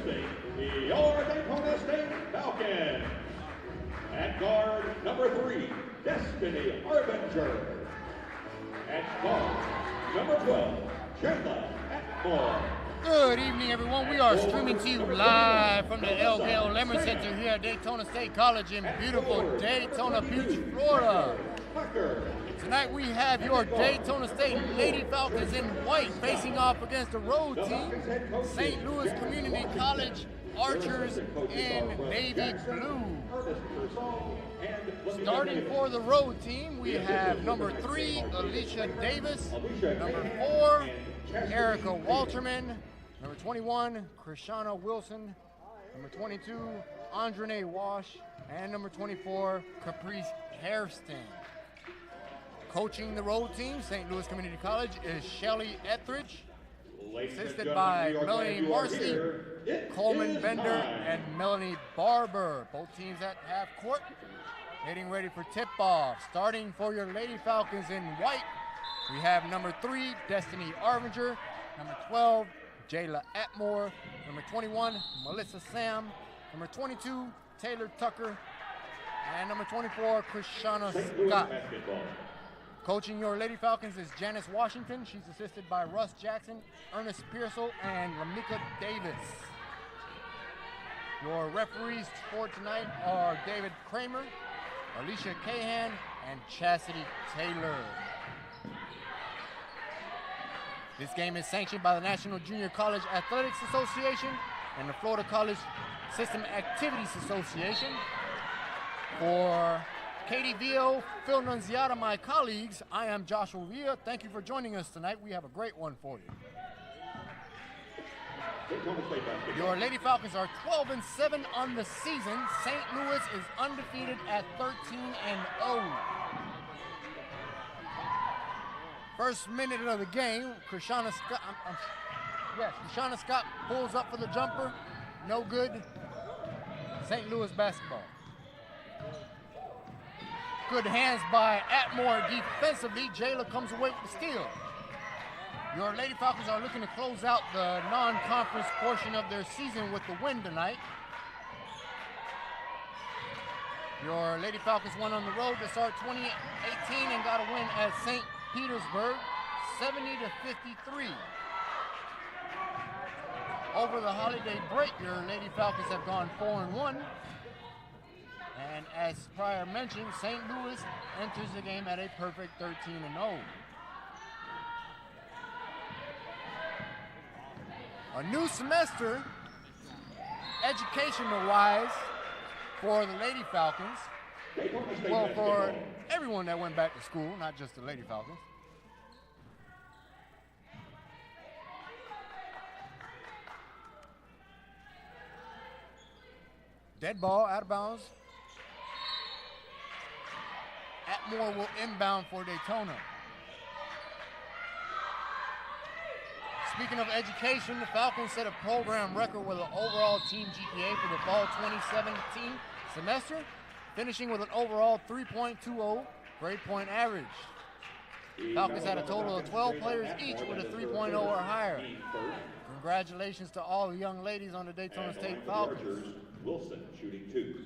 introducing your Daytona State Falcons. At guard, number 3, Destiny Harbinger. At guard, number 12, Chandler Atmore. Good evening, everyone. We are streaming to you live from the LKO Lemerand Center here at Daytona State College in beautiful Daytona Beach, Florida. Tonight we have your Daytona State Lady Falcons in white facing off against the road team, St. Louis Community College Archers in navy blue. Starting for the road team, we have number 3, Alicia Davis, number 4, Erica Walterman, number 21, Krishana Wilson, number 22, Andrene Wash, and number 24, Caprice Hairston. Coaching the road team, St. Louis Community College, is Shelly Etheridge, assisted by Melanie Marcy, Coleman Bender, and Melanie Barber. Both teams at half court, getting ready for tip-off. Starting for your Lady Falcons in white, we have number 3, Destiny Arvinger, number 12, Jayla Atmore, number 21, Melissa Sam, number 22, Taylor Tucker, and number 24, Krishana Scott. Coaching your Lady Falcons is Janice Washington. She's assisted by Russ Jackson, Ernest Pearsall, and Lamika Davis. Your referees for tonight are David Kramer, Alicia Cahan, and Chastity Taylor. This game is sanctioned by the National Junior College Athletics Association and the Florida College System Activities Association. For Katie Vio, Phil Nunziata, my colleagues, I am Joshua Villa. Thank you for joining us tonight. We have a great one for you. Your Lady Falcons are 12-7 on the season. St. Louis is undefeated at 13-0. First minute of the game, Krishana Scott pulls up for the jumper. No good. St. Louis basketball. Good hands by Atmore defensively. Jayla comes away with the steal. Your Lady Falcons are looking to close out the non-conference portion of their season with the win tonight. Your Lady Falcons went on the road to start 2018 and got a win at St. Petersburg, 70-53. Over the holiday break, your Lady Falcons have gone 4-1. And as prior mentioned, St. Louis enters the game at a perfect 13-0. A new semester, educational-wise, for the Lady Falcons. Well, for everyone that went back to school, not just the Lady Falcons. Dead ball, out of bounds. Atmore will inbound for Daytona. Speaking of education, the Falcons set a program record with an overall team GPA for the fall 2017 semester, finishing with an overall 3.20 grade point average. Falcons had a total of 12 players each with a 3.0 or higher. Congratulations to all the young ladies on the Daytona State Falcons. Wilson shooting 2.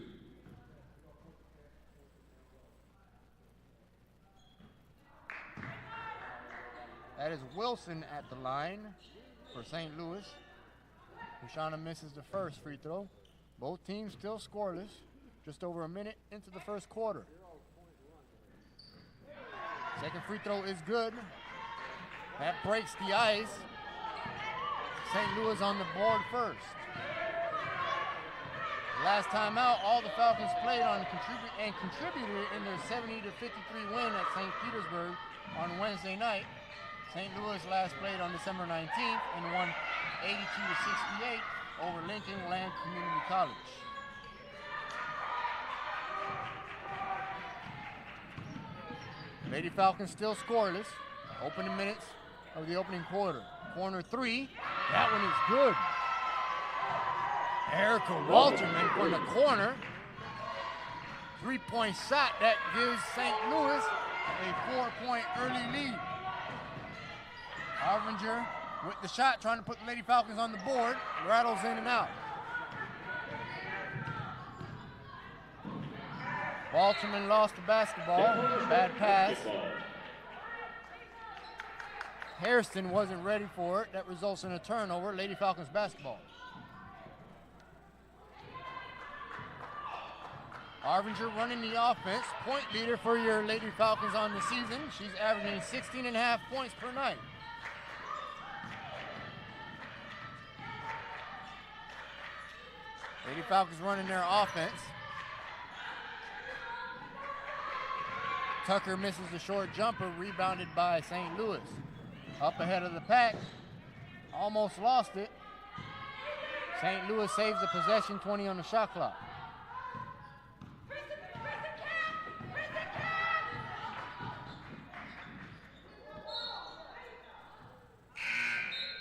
That is Wilson at the line for St. Louis. Krishana misses the first free throw. Both teams still scoreless, just over a minute into the first quarter. Second free throw is good. That breaks the ice. St. Louis on the board first. Last time out, all the Falcons played on contributed in their 70-53 win at St. Petersburg on Wednesday night. St. Louis last played on December 19th and won 82-68 over Lincoln Land Community College. Lady Falcons still scoreless. Opening minutes of the opening quarter. Corner 3, that one is good. Erica Walterman from the corner. 3-point shot that gives St. Louis a 4-point early lead. Arvinger with the shot, trying to put the Lady Falcons on the board, rattles in and out. Walterman lost the basketball. Bad pass. Hairston wasn't ready for it. That results in a turnover. Lady Falcons basketball. Arvinger running the offense. Point leader for your Lady Falcons on the season. She's averaging 16.5 points per night. Lady Falcons running their offense. Tucker misses the short jumper, rebounded by St. Louis. Up ahead of the pack, almost lost it. St. Louis saves the possession, 20 on the shot clock.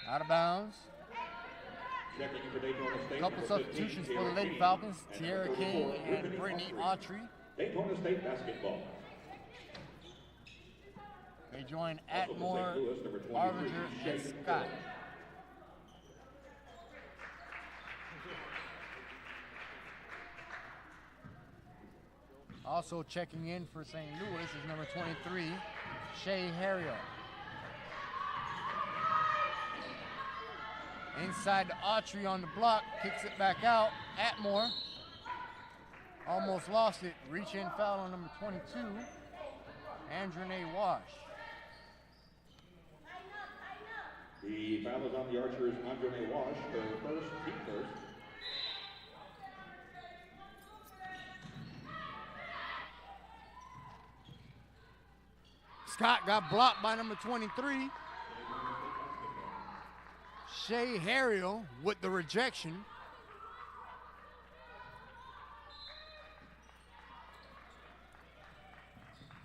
Out of bounds. A couple substitutions for the Lady Falcons, Tierra King and Brittany Autry. Daytona State basketball. They join Atmore, Arvinger, and Scott. Also checking in for St. Louis is number 23, Shay Harriel. Inside to Autry on the block, kicks it back out. Atmore almost lost it. Reach in foul on number 22, Andrene Wash. The foul is on the Archers, Andrene Wash, her first, team first. Scott got blocked by number 23. Shay Harriel with the rejection.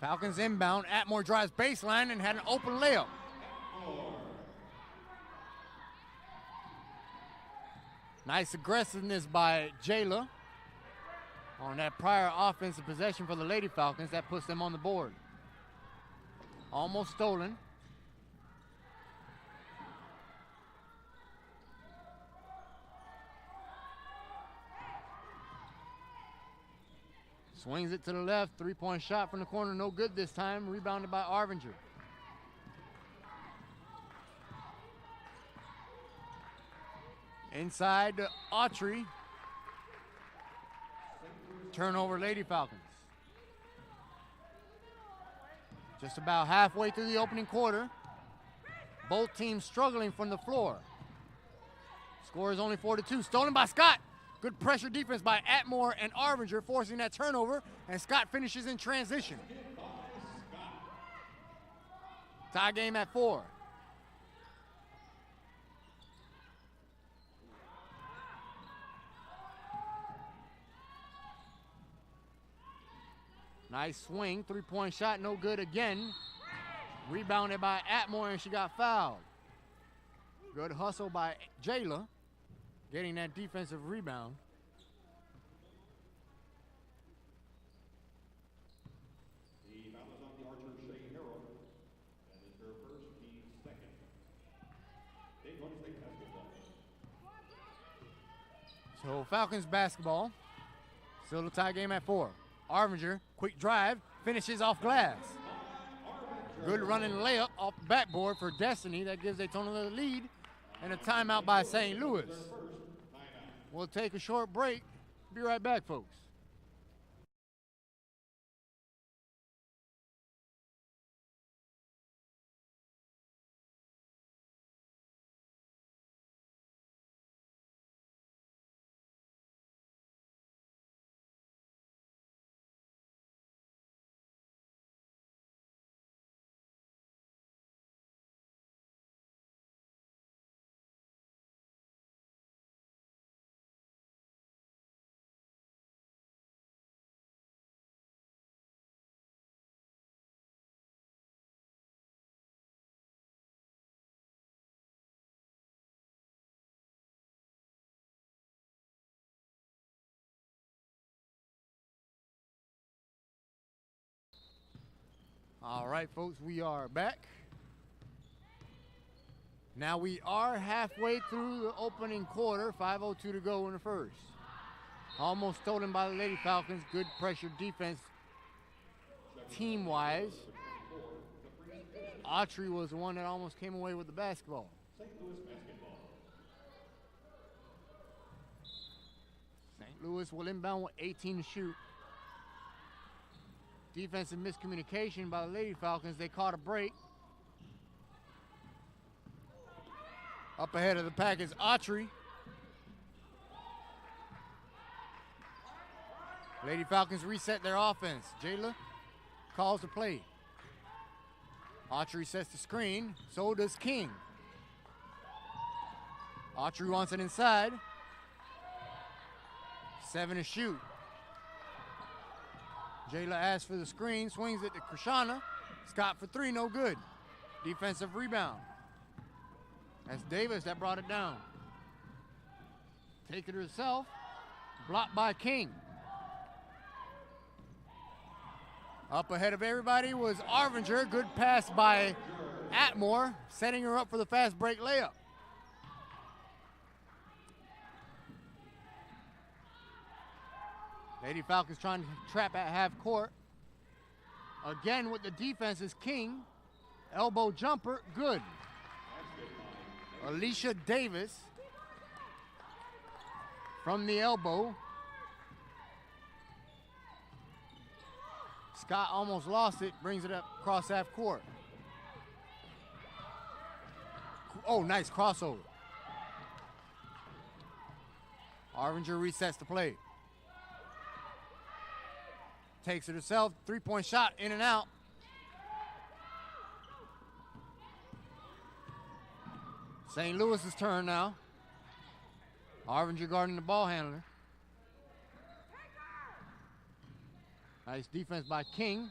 Falcons inbound. Atmore drives baseline and had an open layup. Nice aggressiveness by Jayla on that prior offensive possession for the Lady Falcons. That puts them on the board. Almost stolen. Swings it to the left, three-point shot from the corner, no good this time, rebounded by Arvinger. Inside to Autry. Turnover, Lady Falcons. Just about halfway through the opening quarter. Both teams struggling from the floor. Score is only 4-2, stolen by Scott. Good pressure defense by Atmore and Arvinger, forcing that turnover, and Scott finishes in transition. Tie game at 4. Nice swing, three-point shot, no good again. Rebounded by Atmore, and she got fouled. Good hustle by Jayla, getting that defensive rebound. The foul is on the Archer, Shay Harrell. That is her first, team second. Daytona State basketball. So Falcons basketball. Still the tie game at 4. Arvinger, quick drive, finishes off glass. Good running layup off the backboard for Destiny. That gives Daytona the lead. And a timeout by St. Louis. We'll take a short break. Be right back, folks. All right, folks, we are back. Now we are halfway through the opening quarter, 5:02 to go in the first. Almost stolen by the Lady Falcons. Good pressure defense team-wise. Autry was the one that almost came away with the basketball. St. Louis basketball. St. Louis will inbound with 18 to shoot. Defensive miscommunication by the Lady Falcons. They caught a break. Up ahead of the pack is Autry. Lady Falcons reset their offense. Jayla calls the play. Autry sets the screen. So does King. Autry wants it inside. 7 to shoot. Jayla asks for the screen. Swings it to Krishana. Scott for 3, no good. Defensive rebound. That's Davis that brought it down. Take it herself. Blocked by King. Up ahead of everybody was Arvinger. Good pass by Atmore, setting her up for the fast break layup. Lady Falcons trying to trap at half court. Again with the defense is King. Elbow jumper, good. Alicia Davis from the elbow. Scott almost lost it, brings it up across half court. Oh, nice crossover. Arvinger resets the play. Takes it herself, 3-point shot, in and out. St. Louis's turn now. Arvinger guarding the ball handler. Nice defense by King.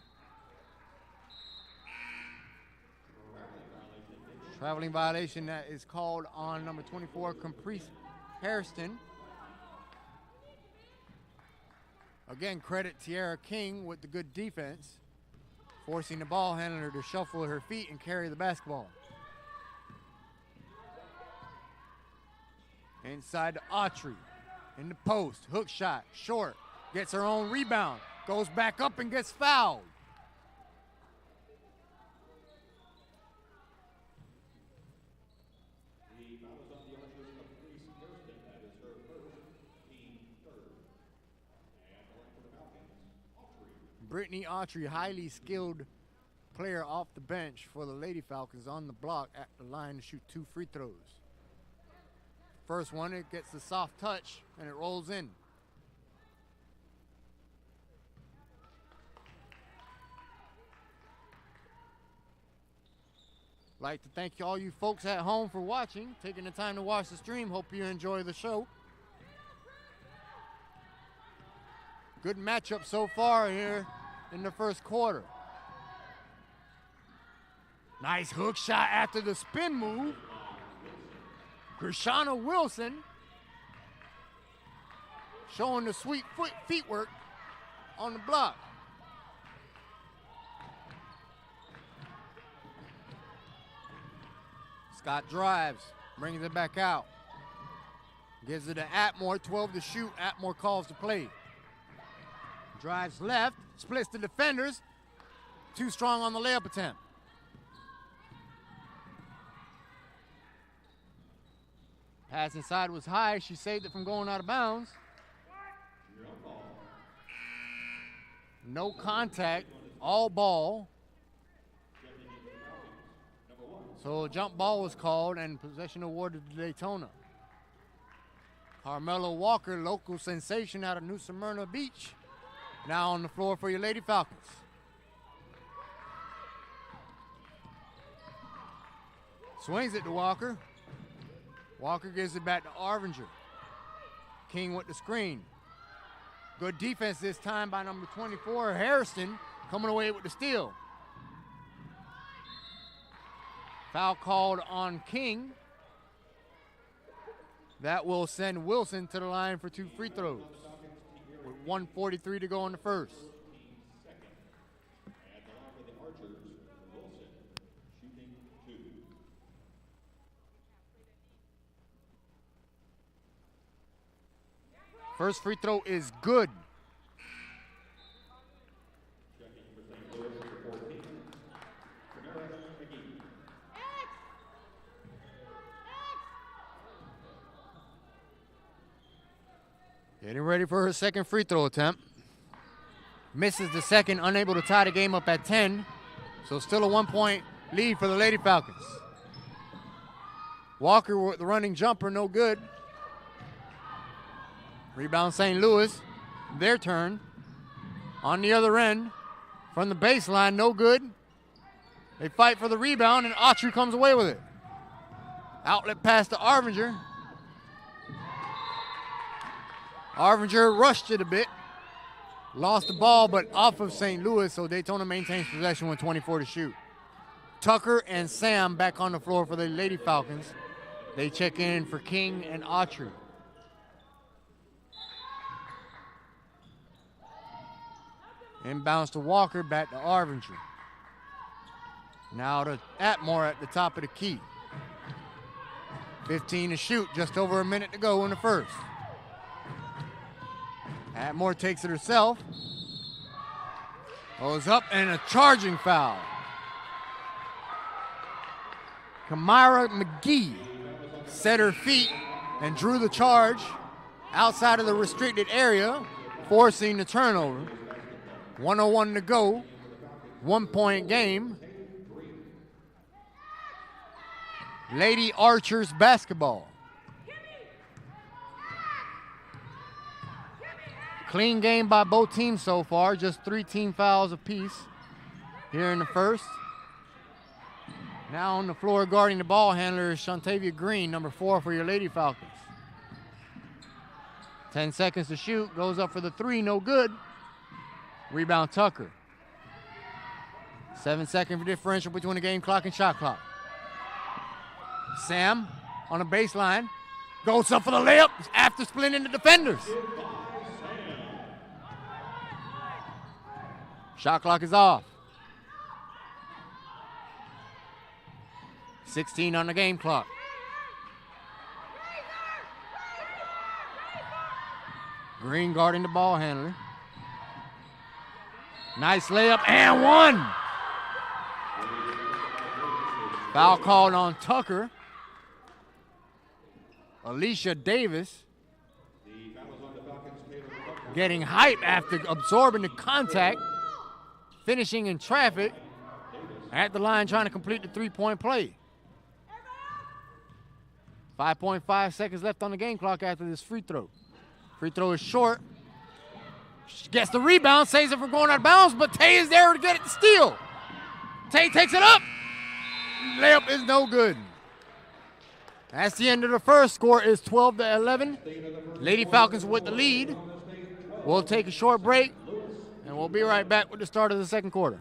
Traveling violation that is called on number 24, Caprice Hairston. Again, credit Tiara King with the good defense, forcing the ball handler to shuffle her feet and carry the basketball. Inside to Autry, in the post, hook shot, short, gets her own rebound, goes back up and gets fouled. The foul is on the Archers of Caprice Hairston. That is her first, team third. And going for the Falcons, Autry. Brittany Autry, highly skilled player off the bench for the Lady Falcons, on the block at the line to shoot 2 free throws. First one, it gets the soft touch and it rolls in. Like to thank all you folks at home for watching, taking the time to watch the stream. Hope you enjoy the show. Good matchup so far here in the first quarter. Nice hook shot after the spin move. Krishana Wilson showing the sweet feet work on the block. Scott drives, brings it back out. Gives it to Atmore, 12 to shoot. Atmore calls the play. Drives left, splits the defenders. Too strong on the layup attempt. Pass inside was high. She saved it from going out of bounds. No contact, all ball. So a jump ball was called and possession awarded to Daytona. Carmelo Walker, local sensation out of New Smyrna Beach, now on the floor for your Lady Falcons. Swings it to Walker. Walker gives it back to Arvinger. King with the screen. Good defense this time by number 24, Hairston, coming away with the steal. Foul called on King. That will send Wilson to the line for 2 free throws with 1:43 to go in the first. At the line for the Archers, Wilson, shooting 2. First free throw is good. Checking for St. Louis, Getting ready for her second free throw attempt. Misses the second, unable to tie the game up at 10. So still a 1-point lead for the Lady Falcons. Walker with the running jumper, no good. Rebound St. Louis, their turn. On the other end, from the baseline, no good. They fight for the rebound, and Autry comes away with it. Outlet pass to Arvinger. Arvinger rushed it a bit. Lost the ball, but off of St. Louis, so Daytona maintains possession with 24 to shoot. Tucker and Sam back on the floor for the Lady Falcons. They check in for King and Autry. Inbounds to Walker, back to Arvinger. Now to Atmore at the top of the key. 15 to shoot, just over a minute to go in the first. Atmore takes it herself. Goes up and a charging foul. Kamara McGee set her feet and drew the charge outside of the restricted area, forcing the turnover. 1:01 to go, 1-point game. Lady Archers basketball. Clean game by both teams so far, just 3 team fouls apiece here in the first. Now on the floor guarding the ball handler is Shantavia Green, number 4 for your Lady Falcons. 10 seconds to shoot, goes up for the 3, no good. Rebound Tucker. 7-second differential between the game clock and shot clock. Sam on the baseline, goes up for the layup after splitting the defenders. Shot clock is off. 16 on the game clock. Green guarding the ball handler. Nice layup and one. Foul called on Tucker. Alicia Davis getting hype after absorbing the contact, finishing in traffic at the line trying to complete the 3-point play. 5.5 seconds left on the game clock after this free throw. Free throw is short. She gets the rebound, saves it from going out of bounds, but Tay is there to get it to steal. Tay takes it up. Layup is no good. That's the end of the first. Score is 12-11. Lady Falcons with the lead. We'll take a short break, and we'll be right back with the start of the second quarter.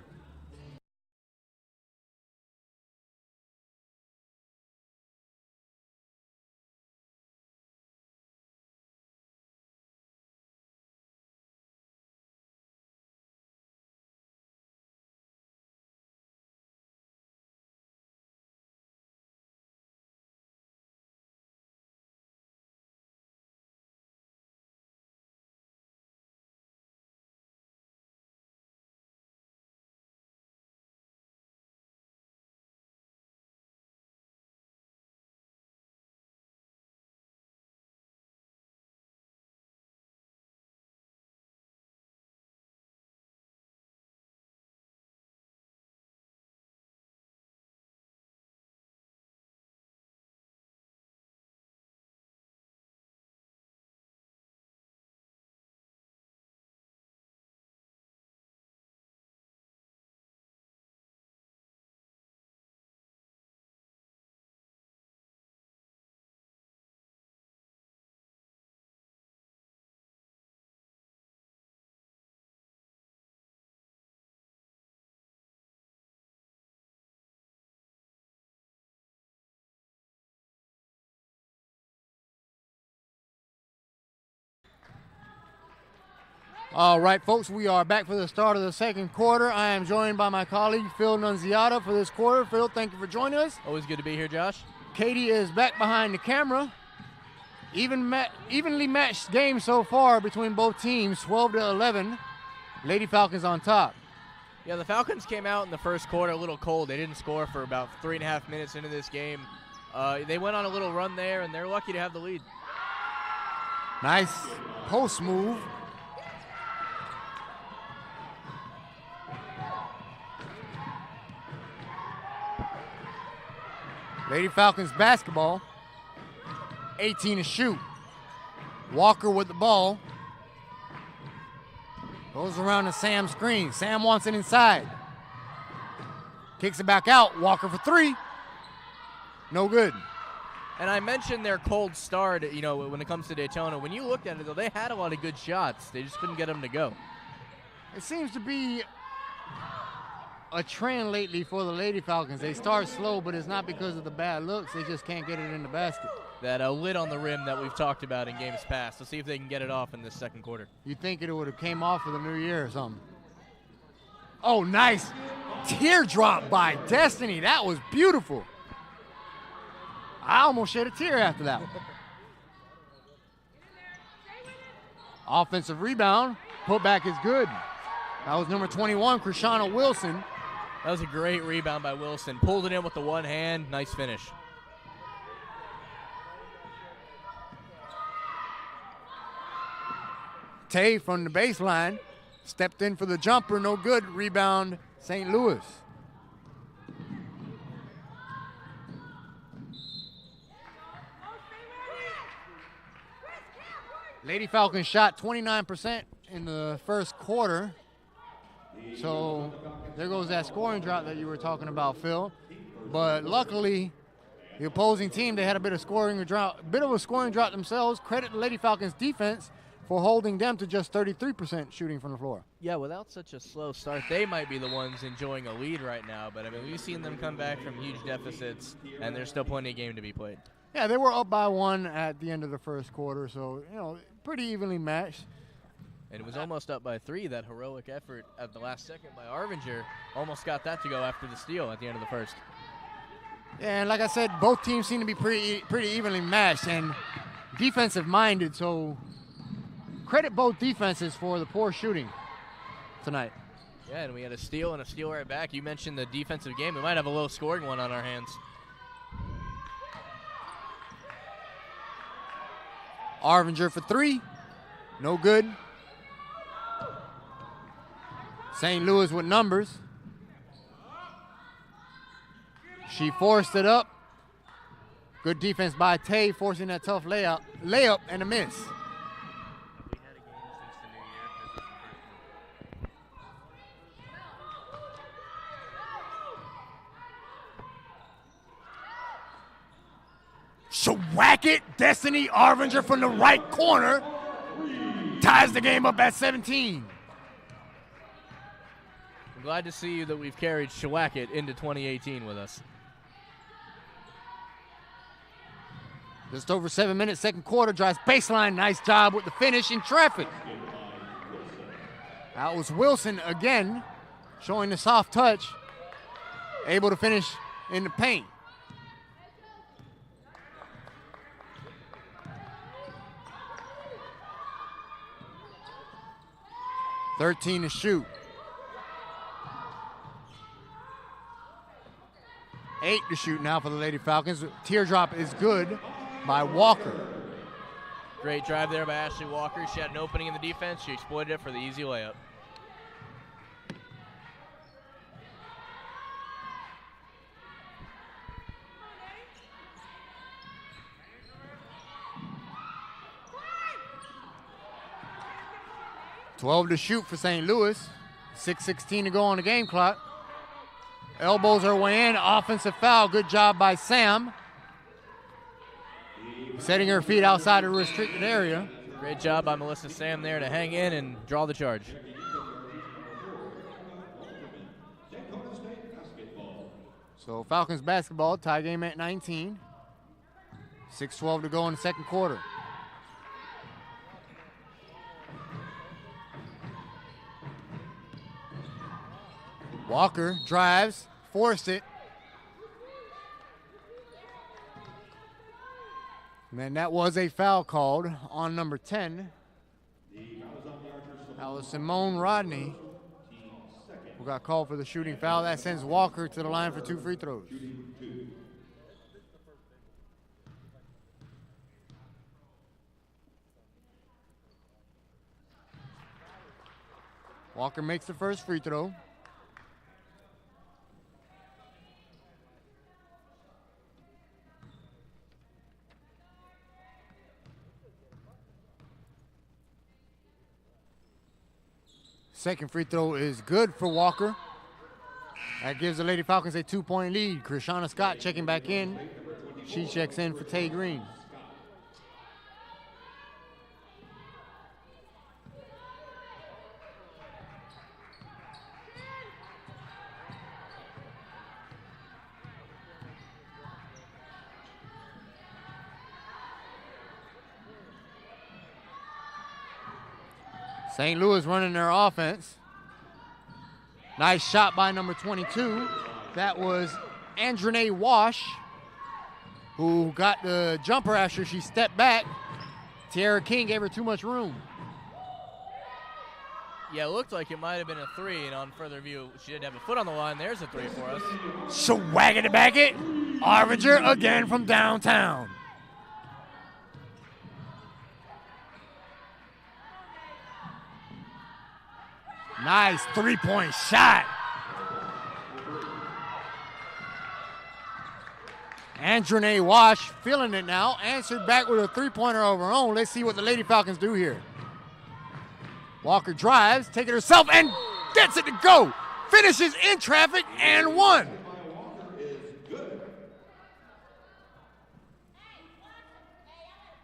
All right, folks, we are back for the start of the second quarter. I am joined by my colleague, Phil Nunziata, for this quarter. Phil, thank you for joining us. Always good to be here, Josh. Katie is back behind the camera. Evenly matched game so far between both teams, 12-11. Lady Falcons on top. Yeah, the Falcons came out in the first quarter a little cold. They didn't score for about 3.5 minutes into this game. They went on a little run there, and they're lucky to have the lead. Nice post move. Lady Falcons basketball. 18 to shoot. Walker with the ball. Goes around to Sam's screen. Sam wants it inside. Kicks it back out. Walker for three. No good. And I mentioned their cold start, when it comes to Daytona. When you looked at it, though, they had a lot of good shots. They just couldn't get them to go. It seems to be a trend lately for the Lady Falcons. They start slow, but it's not because of the bad looks. They just can't get it in the basket. That lid on the rim that we've talked about in games past. Let's see if they can get it off in this second quarter. You'd think it would have came off for the new year or something. Oh, nice teardrop by Destiny. That was beautiful. I almost shed a tear after that one. Offensive rebound. Putback is good. That was number 21, Krishana Wilson. That was a great rebound by Wilson. Pulled it in with the one hand. Nice finish. Tay from the baseline. Stepped in for the jumper. No good. Rebound, St. Louis. Lady Falcons shot 29% in the first quarter. So there goes that scoring drop that you were talking about, Phil. But luckily, the opposing team, they had a bit of a scoring drop themselves. Credit the Lady Falcons defense for holding them to just 33% shooting from the floor. Yeah, without such a slow start, they might be the ones enjoying a lead right now. But, we've seen them come back from huge deficits, and there's still plenty of game to be played. Yeah, they were up by one at the end of the first quarter, so, pretty evenly matched. And it was almost up by three. That heroic effort at the last second by Arvinger almost got that to go after the steal at the end of the first. Yeah, and like I said, both teams seem to be pretty evenly matched and defensive-minded, so credit both defenses for the poor shooting tonight. Yeah, and we had a steal and a steal right back. You mentioned the defensive game. We might have a low-scoring one on our hands. Arvinger for three. No good. St. Louis with numbers. She forced it up. Good defense by Tay, forcing that tough layup and a miss. Whack it, Destiny Arvinger from the right corner. Ties the game up at 17. I'm glad to see that we've carried Shawackett into 2018 with us. Just over 7 minutes, second quarter, drives baseline. Nice job with the finish in traffic. That was Wilson again, showing the soft touch. Able to finish in the paint. .13 to shoot. 8 to shoot now for the Lady Falcons. Teardrop is good by Walker. Great drive there by Ashley Walker. She had an opening in the defense. She exploited it for the easy layup. .12 to shoot for St. Louis. 6:16 to go on the game clock. Elbows her way in. Offensive foul. Good job by Sam. Setting her feet outside the restricted area. Great job by Melissa Sam there to hang in and draw the charge. So Falcons basketball, tie game at 19. 6:12 to go in the second quarter. Walker drives, forced it. And that was a foul called on number 10. That was Simone Rodney, who got called for the shooting foul. That sends Walker to the line for 2 free throws. Walker makes the first free throw. Second free throw is good for Walker. That gives the Lady Falcons a 2-point lead. Krishana Scott checking back in. She checks in for Tay Green. St. Louis running their offense. Nice shot by number 22. That was Andrene Wash, who got the jumper after she stepped back. Tiara King gave her too much room. Yeah, it looked like it might have been a 3, and on further view, she didn't have a foot on the line. There's a 3 for us. Swagging it back it. Arvinger again from downtown. Nice 3-point shot. Andrene Wash feeling it now. Answered back with a 3-pointer of her own. Let's see what the Lady Falcons do here. Walker drives, takes it herself, and gets it to go. Finishes in traffic and one.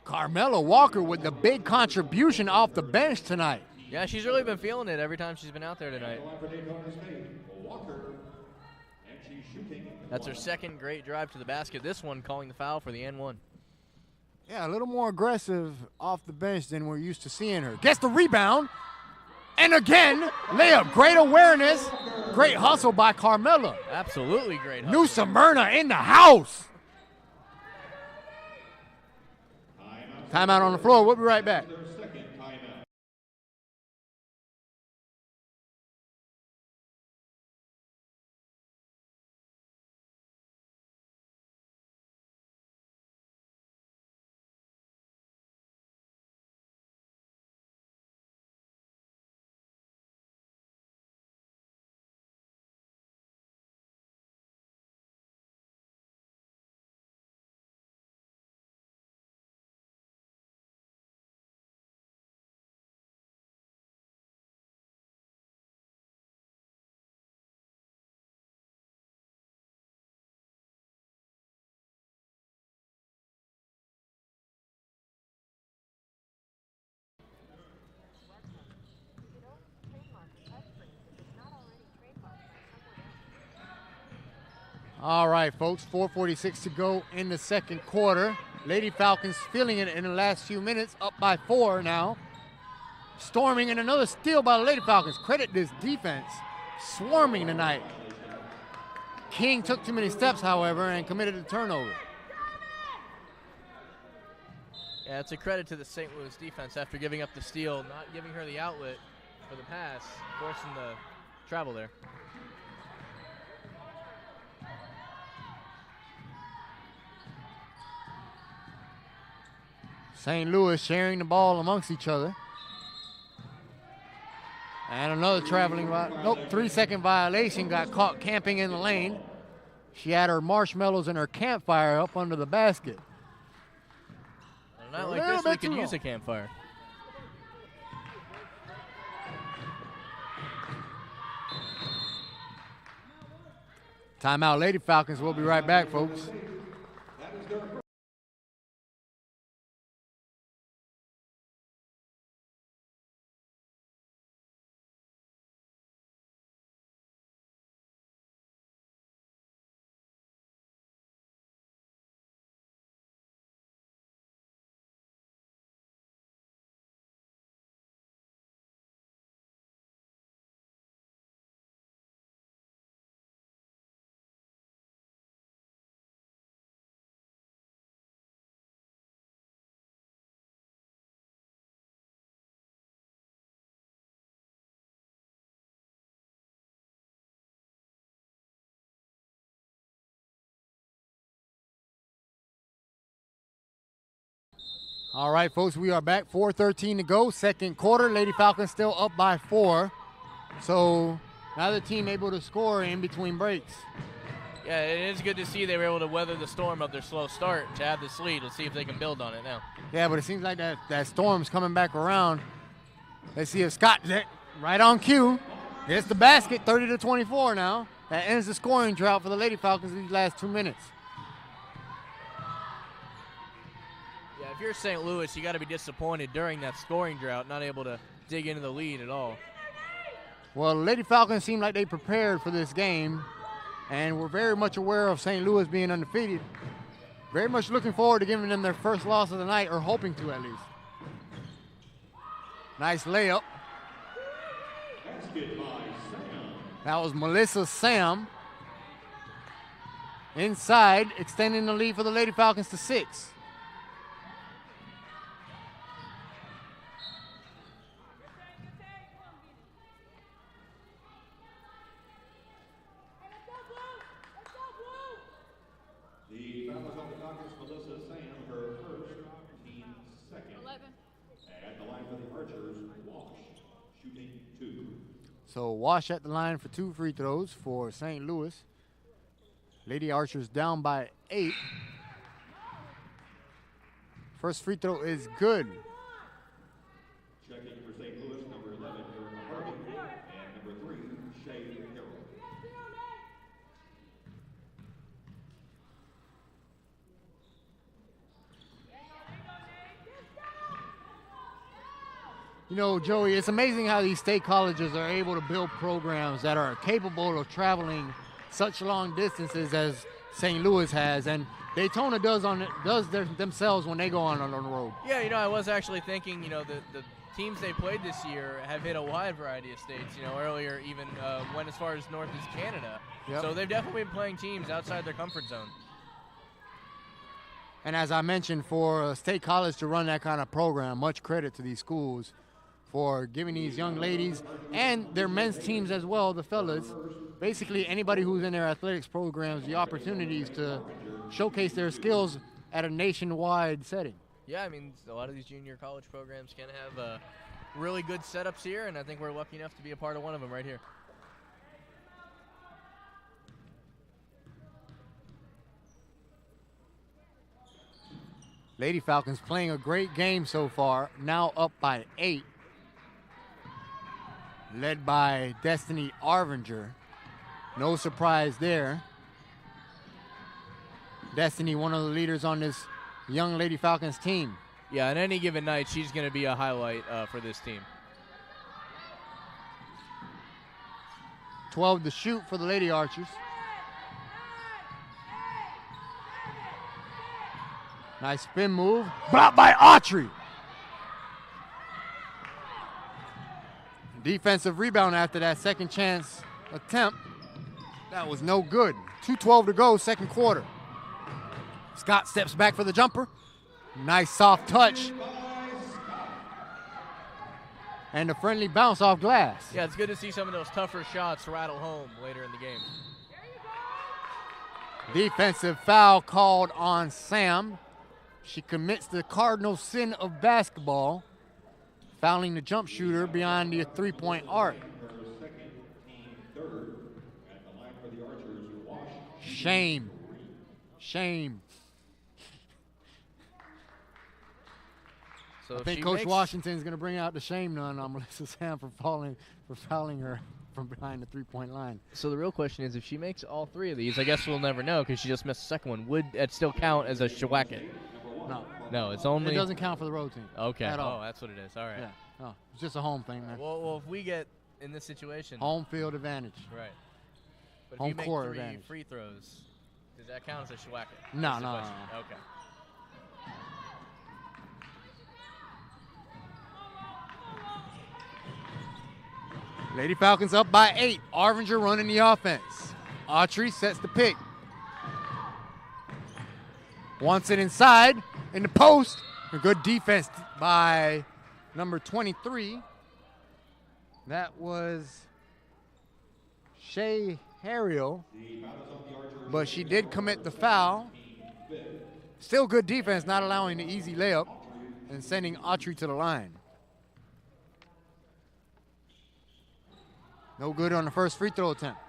Carmela Walker with the big contribution off the bench tonight. Yeah, she's really been feeling it every time she's been out there tonight. That's her second great drive to the basket. This one calling the foul for the N1. Yeah, a little more aggressive off the bench than we're used to seeing her. Gets the rebound. And again, layup. Great awareness. Great hustle by Carmela. Absolutely great hustle. New Smyrna in the house. Timeout on the floor. We'll be right back. All right, folks, 4:46 to go in the second quarter. Lady Falcons feeling it in the last few minutes, up by 4 now. Storming and another steal by the Lady Falcons. Credit this defense, swarming tonight. King took too many steps, however, and committed a turnover. Yeah, it's a credit to the St. Louis defense after giving up the steal, not giving her the outlet for the pass, forcing the travel there. St. Louis sharing the ball amongst each other. And another traveling, 3-second violation, got caught camping in the lane. She had her marshmallows and her campfire up under the basket. Not like this, we can use a campfire. Timeout, Lady Falcons. We'll be right back, folks. All right, folks, we are back. 4:13 to go, second quarter. Lady Falcons still up by 4. So neither team able to score in between breaks. Yeah, it is good to see they were able to weather the storm of their slow start to have this lead. Let's see if they can build on it now. Yeah, but it seems like that storm's coming back around. Let's see if Scott, right on cue, gets the basket, 30-24 now. That ends the scoring drought for the Lady Falcons these last 2 minutes. Yeah, if you're St. Louis, you got to be disappointed during that scoring drought, not able to dig into the lead at all. Well, the Lady Falcons seem like they prepared for this game, and we're very much aware of St. Louis being undefeated. Very much looking forward to giving them their first loss of the night, or hoping to at least. Nice layup. That was Melissa Sam. Inside, extending the lead for the Lady Falcons to 6. The foul is on the dock is Melissa Sam, her first, team second. 11. At the line for the Archers, Walsh, shooting 2. So Wash at the line for 2 free throws for St. Louis. Lady Archers down by 8. First free throw is good. Checking for St. Louis, number 11, Erica Harvey, and number 3, Shay Harrell. You know, Joey, it's amazing how these state colleges are able to build programs that are capable of traveling such long distances as St. Louis has, and Daytona does themselves when they go on the road. Yeah, you know, I was actually thinking, you know, the teams they played this year have hit a wide variety of states. You know, earlier even went as far as north as Canada. Yep. So they've definitely been playing teams outside their comfort zone. And as I mentioned, for a state college to run that kind of program, much credit to these schools for giving these young ladies and their men's teams as well, the fellas, basically anybody who's in their athletics programs, the opportunities to showcase their skills at a nationwide setting. Yeah, I mean, a lot of these junior college programs can have really good setups here, and I think we're lucky enough to be a part of one of them right here. Lady Falcons playing a great game so far, now up by 8. Led by Destiny Arvinger. No surprise there. Destiny, one of the leaders on this young Lady Falcons team. Yeah, on any given night, she's going to be a highlight for this team. 12 to shoot for the Lady Archers. Nice spin move. Blocked by Autry. Defensive rebound after that second chance attempt. That was no good. 2:12 to go, second quarter. Scott steps back for the jumper. Nice soft touch. And a friendly bounce off glass. Yeah, it's good to see some of those tougher shots rattle home later in the game. Defensive foul called on Sam. She commits the cardinal sin of basketball, fouling the jump shooter beyond the three-point arc. Shame. Shame. So I think Coach Washington's going to bring out the shame none on Melissa Sam for fouling her from behind the three-point line. So the real question is, if she makes all 3 of these, I guess we'll never know because she just missed the second one. Would it still count as a shewacket? No. No, it's only. It doesn't count for the road team. Okay. At all. Oh, that's what it is. All right. Yeah. No, it's just a home thing, man. Well, if we get in this situation. Home field advantage. Right. But Home if you make court 3 advantage. free throws, does that count as a shewacket? No, That's the no, question. no. Okay. Lady Falcons up by 8. Arvinger running the offense. Autry sets the pick. Wants it inside in the post. A good defense by number 23. That was Shay Harrell. But she did commit the foul. Still good defense, not allowing the easy layup and sending Autry to the line. No good on the first free throw attempt.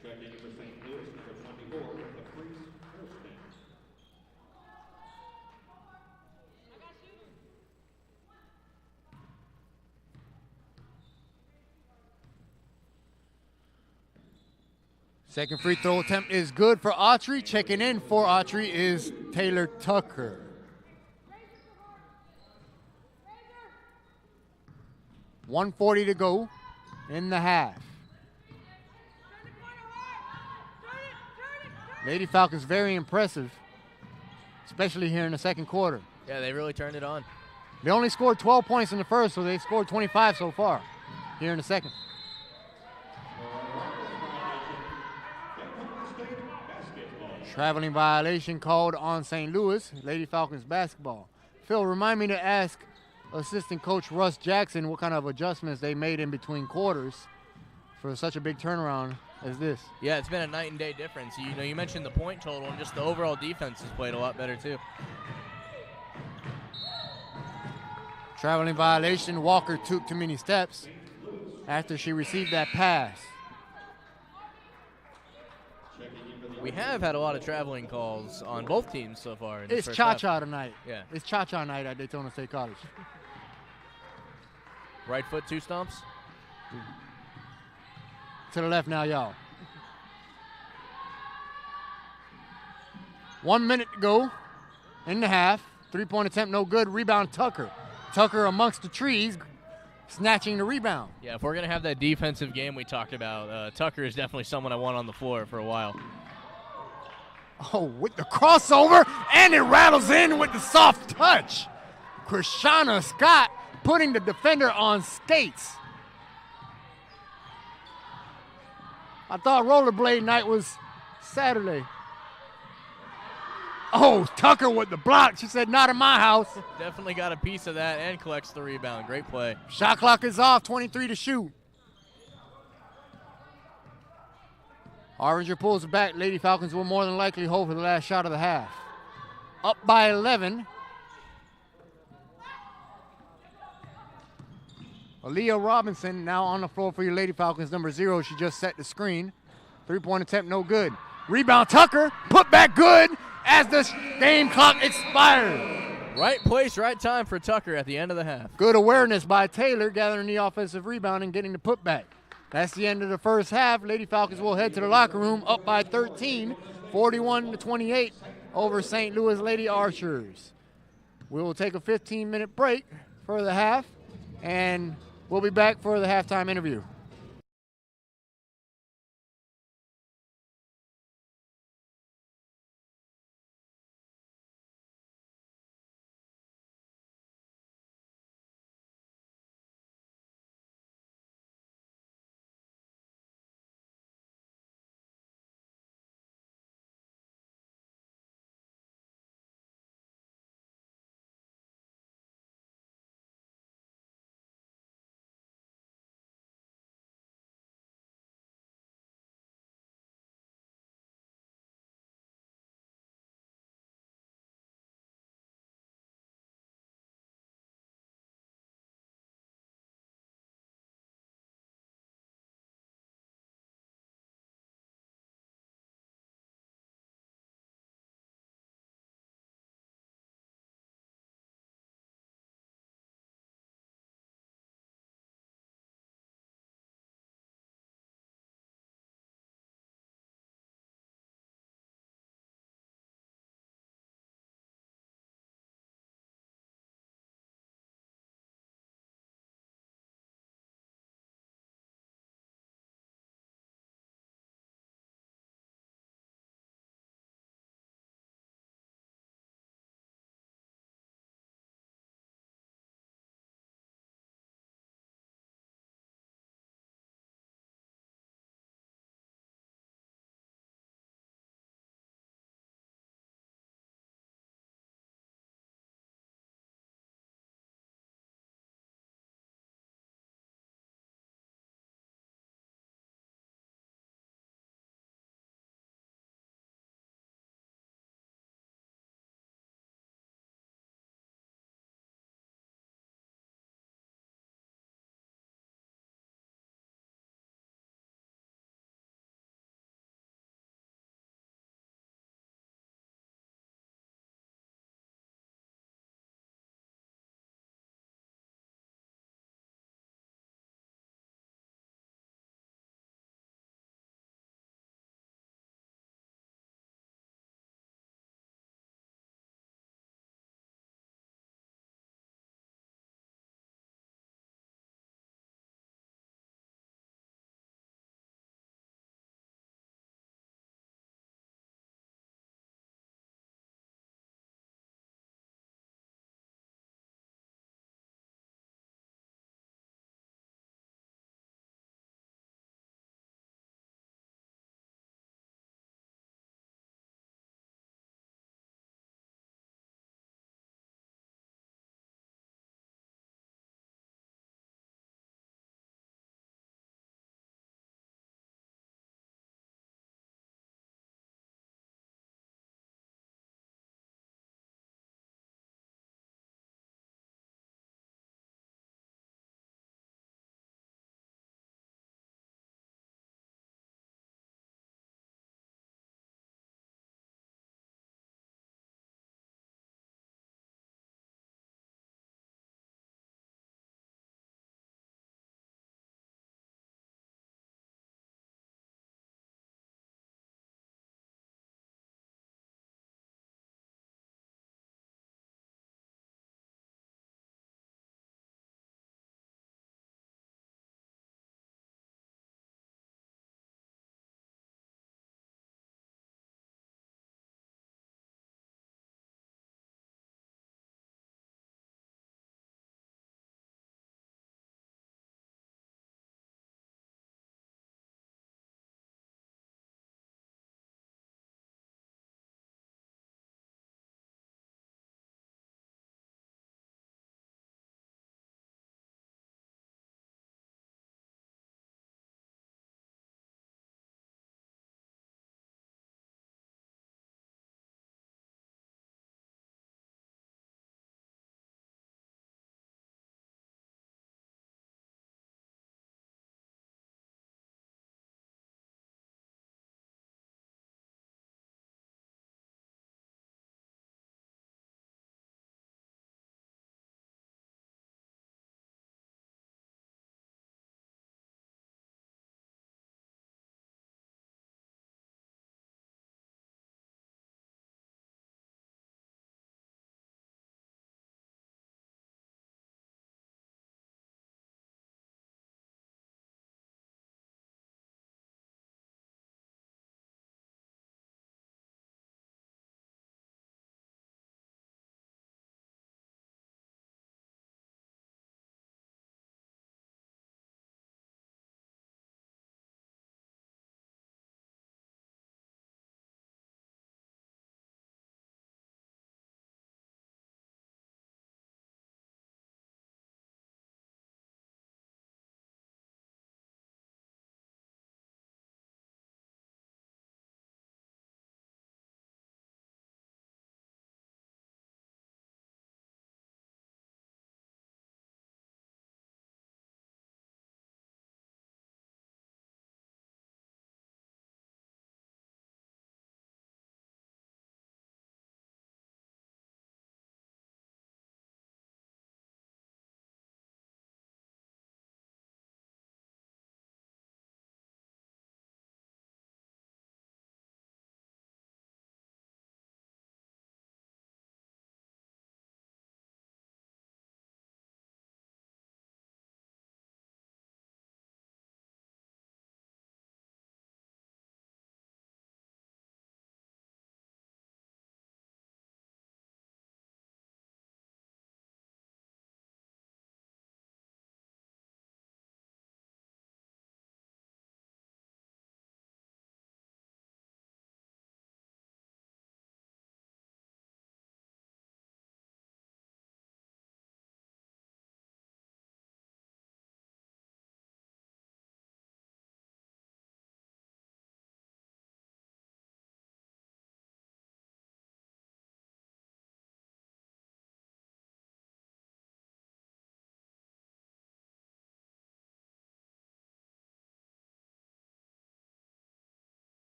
Checking for St. Louis, number 24, Caprice Holston. Second free throw attempt is good for Autry. Checking in for Autry is Taylor Tucker. $1:40 to go in the half. Lady Falcons very impressive, especially here in the second quarter. Yeah, they really turned it on. They only scored 12 points in the first, so they scored 25 so far here in the second. Traveling violation called on St. Louis, Lady Falcons basketball. Phil, remind me to ask assistant coach Russ Jackson what kind of adjustments they made in between quarters for such a big turnaround as this. Yeah, it's been a night and day difference. You know, you mentioned the point total, and just the overall defense has played a lot better too. Traveling violation, Walker took too many steps after she received that pass. We have had a lot of traveling calls on both teams so far. In It's cha-cha tonight. Yeah. It's cha-cha night at Daytona State College. Right foot, two stomps. To the left now, y'all. 1 minute to go in the half. Three-point attempt, no good. Rebound, Tucker. Tucker amongst the trees, snatching the rebound. Yeah, if we're going to have that defensive game we talked about, Tucker is definitely someone I want on the floor for a while. Oh, with the crossover, and it rattles in with the soft touch. Krishana Scott putting the defender on skates. I thought rollerblade night was Saturday. Oh, Tucker with the block. She said, not in my house. Definitely got a piece of that and collects the rebound. Great play. Shot clock is off, 23 to shoot. Oranger pulls it back. Lady Falcons will more than likely hold for the last shot of the half. Up by 11. Aaliyah Robinson now on the floor for your Lady Falcons, number 0. She just set the screen. Three-point attempt, no good. Rebound, Tucker. Put back good as the game clock expired. Right place, right time for Tucker at the end of the half. Good awareness by Taylor, gathering the offensive rebound and getting the putback. That's the end of the first half. Lady Falcons will head to the locker room up by 13, 41-28 over St. Louis Lady Archers. We will take a 15-minute break for the half, and we'll be back for the halftime interview.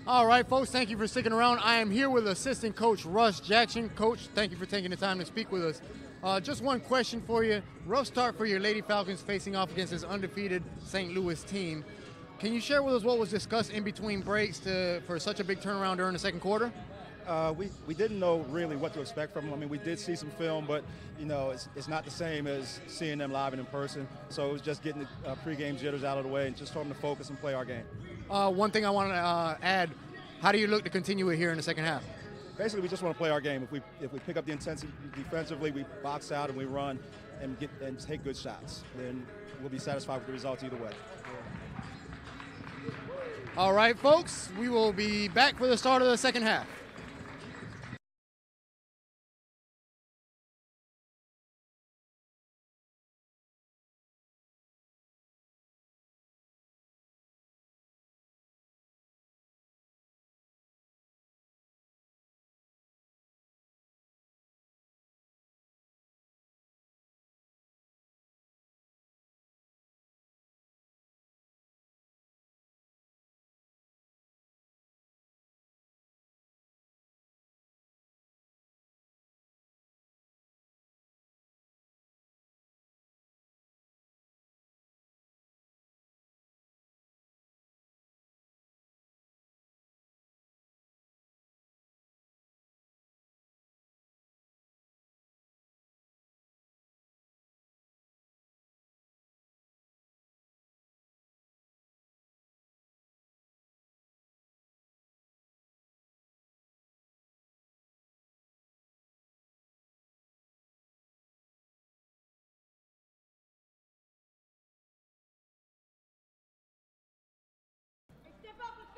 All right, folks, thank you for sticking around. I am here with assistant coach Russ Jackson. Coach, thank you for taking the time to speak with us. Just one question for you. Rough start for your Lady Falcons facing off against this undefeated St. Louis team. Can you share with us what was discussed in between breaks for such a big turnaround during the second quarter? We didn't know really what to expect from them. I mean, we did see some film, but, you know, it's not the same as seeing them live and in person. So it was just getting the pregame jitters out of the way and just told them to focus and play our game. One thing I want to add, how do you look to continue it here in the second half? Basically, we just want to play our game. If we pick up the intensity defensively, we box out and we run and take good shots, then we'll be satisfied with the results either way. All right, folks, we will be back for the start of the second half.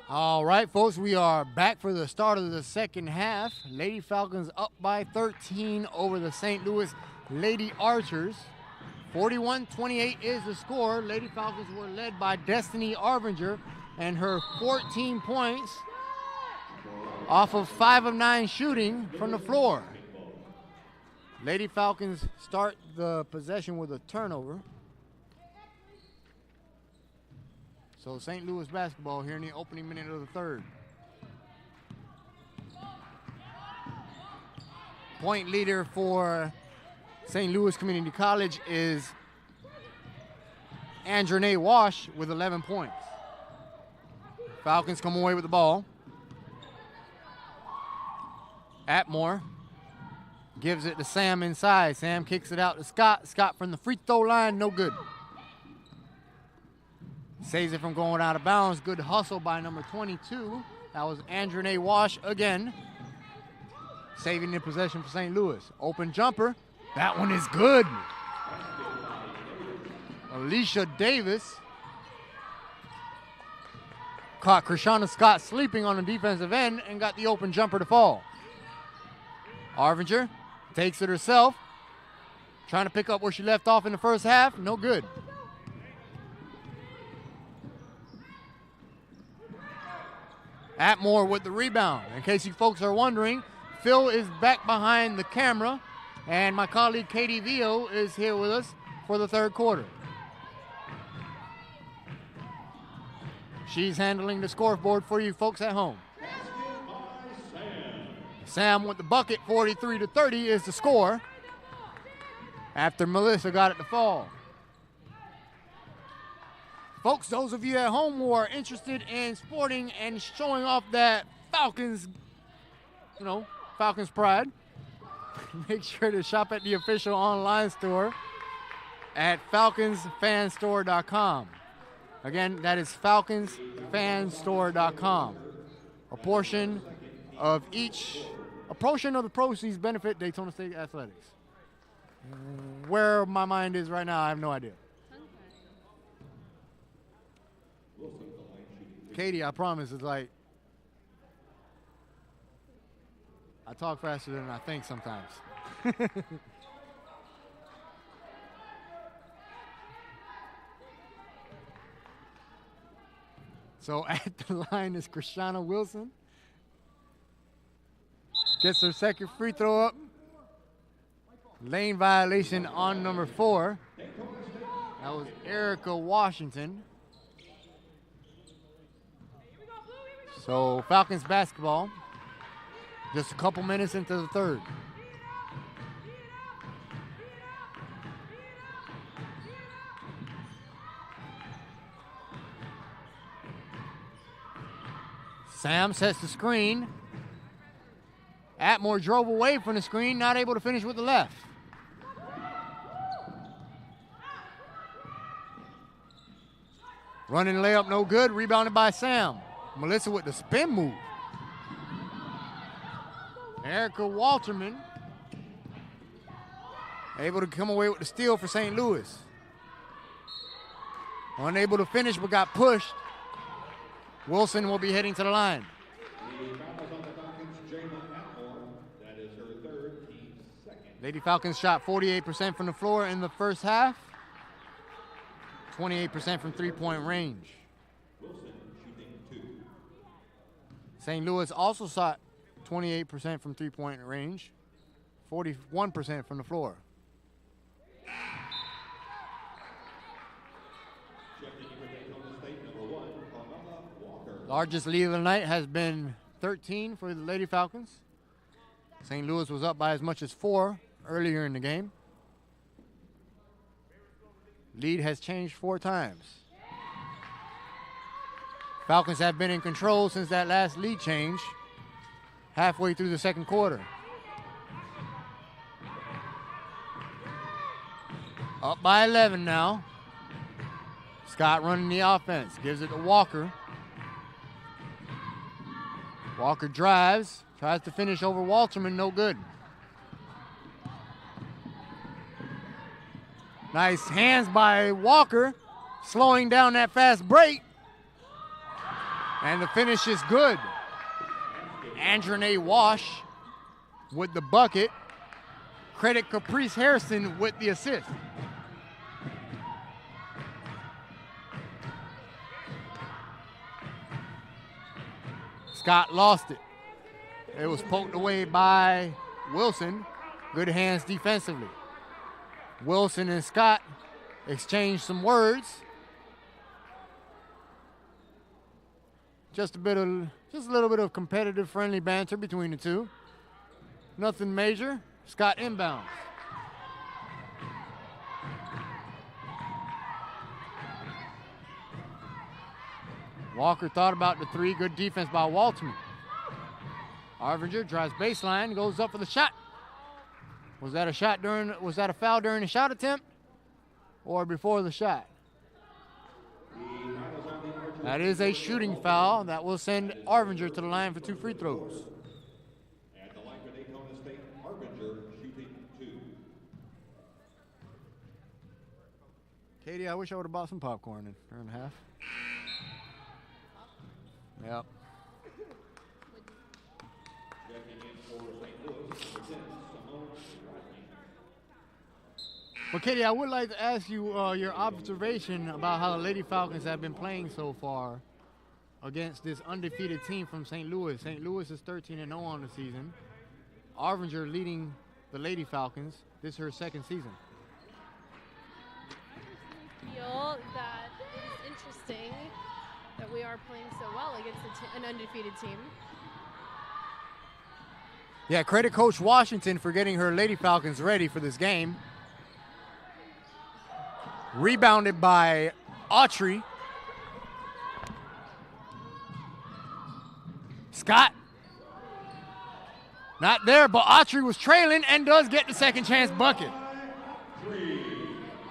All right, folks, we are back for the start of the second half. Lady Falcons up by 13 over the St. Louis Lady Archers. 41-28 is the score. Lady Falcons were led by Destiny Arvinger and her 14 points off of 5 of 9 shooting from the floor. Lady Falcons start the possession with a turnover. So St. Louis basketball here in the opening minute of the third. Point leader for St. Louis Community College is Andrene Wash with 11 points. Falcons come away with the ball. Atmore gives it to Sam inside. Sam kicks it out to Scott. Scott from the free throw line, no good. Saves it from going out of bounds. Good hustle by number 22. That was Andrene Wash again. Saving the possession for St. Louis. Open jumper. That one is good. Alicia Davis caught Krishana Scott sleeping on the defensive end and got the open jumper to fall. Arvinger takes it herself. Trying to pick up where she left off in the first half. No good. Atmore with the rebound. In case you folks are wondering, Phil is back behind the camera, and my colleague Katie Vio is here with us for the third quarter. She's handling the scoreboard for you folks at home. Sam with the bucket, 43-30 is the score after Melissa got it to fall. Folks, those of you at home who are interested in sporting and showing off that Falcons, Falcons pride, make sure to shop at the official online store at falconsfanstore.com. Again, that is falconsfanstore.com. A portion of the proceeds benefit Daytona State Athletics. Where my mind is right now, I have no idea. Katie, I promise, it's like I talk faster than I think sometimes. So at the line is Krishana Wilson. Gets her second free throw up. Lane violation on number 4. That was Erica Washington. So Falcons basketball, just a couple minutes into the third. Sam sets the screen. Atmore drove away from the screen, not able to finish with the left. Running layup, no good. Rebounded by Sam. Melissa with the spin move. Erica Walterman able to come away with the steal for St. Louis. Unable to finish, but got pushed. Wilson will be heading to the line. Lady Falcons shot 48% from the floor in the first half. 28% from three-point range. St. Louis also shot 28% from three-point range, 41% from the floor. Largest lead of the night has been 13 for the Lady Falcons. St. Louis was up by as much as 4 earlier in the game. Lead has changed 4 times. Falcons have been in control since that last lead change, halfway through the second quarter. Up by 11 now. Scott running the offense, gives it to Walker. Walker drives, tries to finish over Walterman, no good. Nice hands by Walker, slowing down that fast break. And the finish is good. Andrene Wash with the bucket. Credit Caprice Harrison with the assist. Scott lost it. It was poked away by Wilson. Good hands defensively. Wilson and Scott exchanged some words. Just a little bit of competitive, friendly banter between the two. Nothing major. Scott inbounds. Walker thought about the three. Good defense by Walterman. Arvinger drives baseline, goes up for the shot. Was that a foul during the shot attempt or before the shot? That is a shooting foul that will send Arvinger to the line for 2 free throws. At the line for Daytona State, Arvinger shooting 2. Katie, I wish I would have bought some popcorn during the half. Yep. Well, Katie, I would like to ask you your observation about how the Lady Falcons have been playing so far against this undefeated team from St. Louis. St. Louis is 13-0 on the season. Arvinger leading the Lady Falcons. This is her second season. I feel that it is interesting that we are playing so well against an undefeated team. Yeah, credit Coach Washington for getting her Lady Falcons ready for this game. Rebounded by Autry. Scott. Not there, but Autry was trailing and does get the second chance bucket.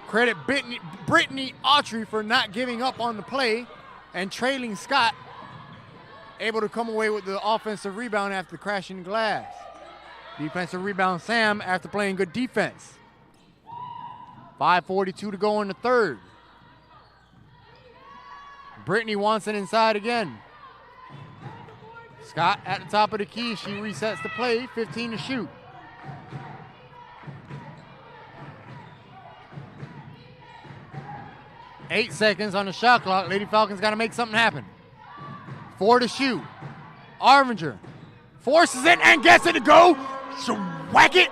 Credit Brittany Autry for not giving up on the play and trailing Scott. Able to come away with the offensive rebound after crashing glass. Defensive rebound Sam after playing good defense. 5:42 to go in the third. Brittany wants it inside again. Scott at the top of the key. She resets the play. 15 to shoot. Eight seconds on the shot clock. Lady Falcons got to make something happen. 4 to shoot. Arvinger forces it and gets it to go. Whack it.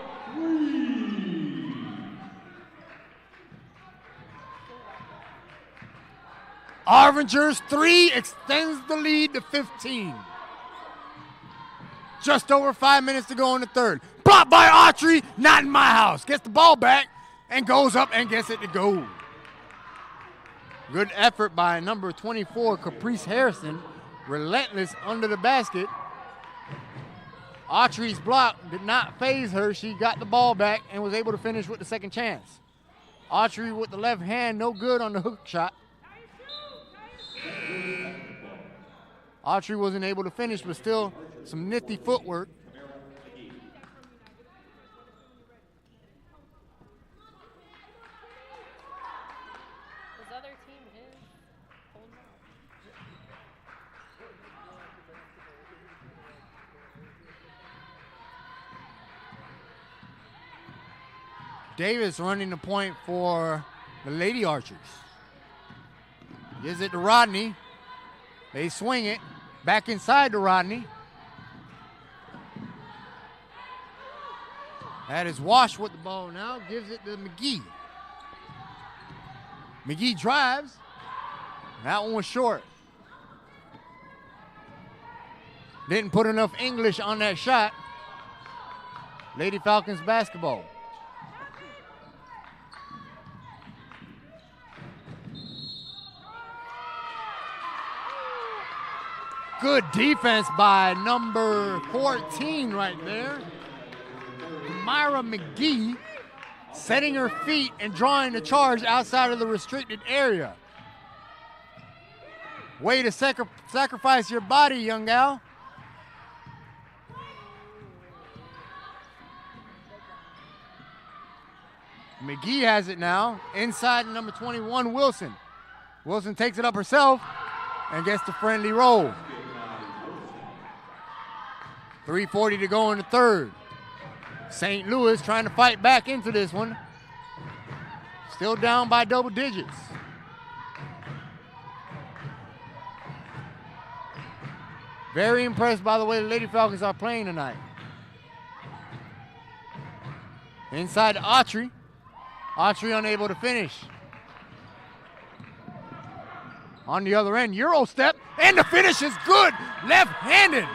Arvinger's 3 extends the lead to 15. Just over 5 minutes to go in the third. Blocked by Autry, not in my house. Gets the ball back and goes up and gets it to go. Good effort by number 24, Caprice Harrison. Relentless under the basket. Autry's block did not faze her. She got the ball back and was able to finish with the second chance. Autry with the left hand, no good on the hook shot. Autry wasn't able to finish, but still some nifty footwork. His other team is holding on. Davis running the point for the Lady Archers. Gives it to Rodney. They swing it back inside to Rodney. That is Wash with the ball now. Gives it to McGee. McGee drives. That one was short. Didn't put enough English on that shot. Lady Falcons basketball. Good defense by number 14 right there. Myra McGee setting her feet and drawing the charge outside of the restricted area. Way to sacrifice your body, young gal. McGee has it now. Inside number 21, Wilson. Wilson takes it up herself and gets the friendly roll. 3:40 to go in the third. St. Louis trying to fight back into this one. Still down by double digits. Very impressed by the way the Lady Falcons are playing tonight. Inside to Autry. Autry unable to finish. On the other end, Euro step, and the finish is good. Left-handed.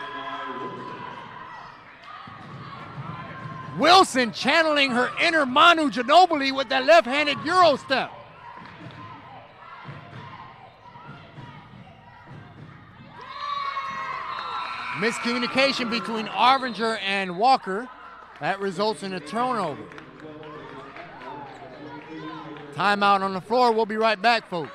Wilson channeling her inner Manu Ginobili with that left-handed Euro step. Miscommunication between Arvinger and Walker. That results in a turnover. Timeout on the floor. We'll be right back, folks.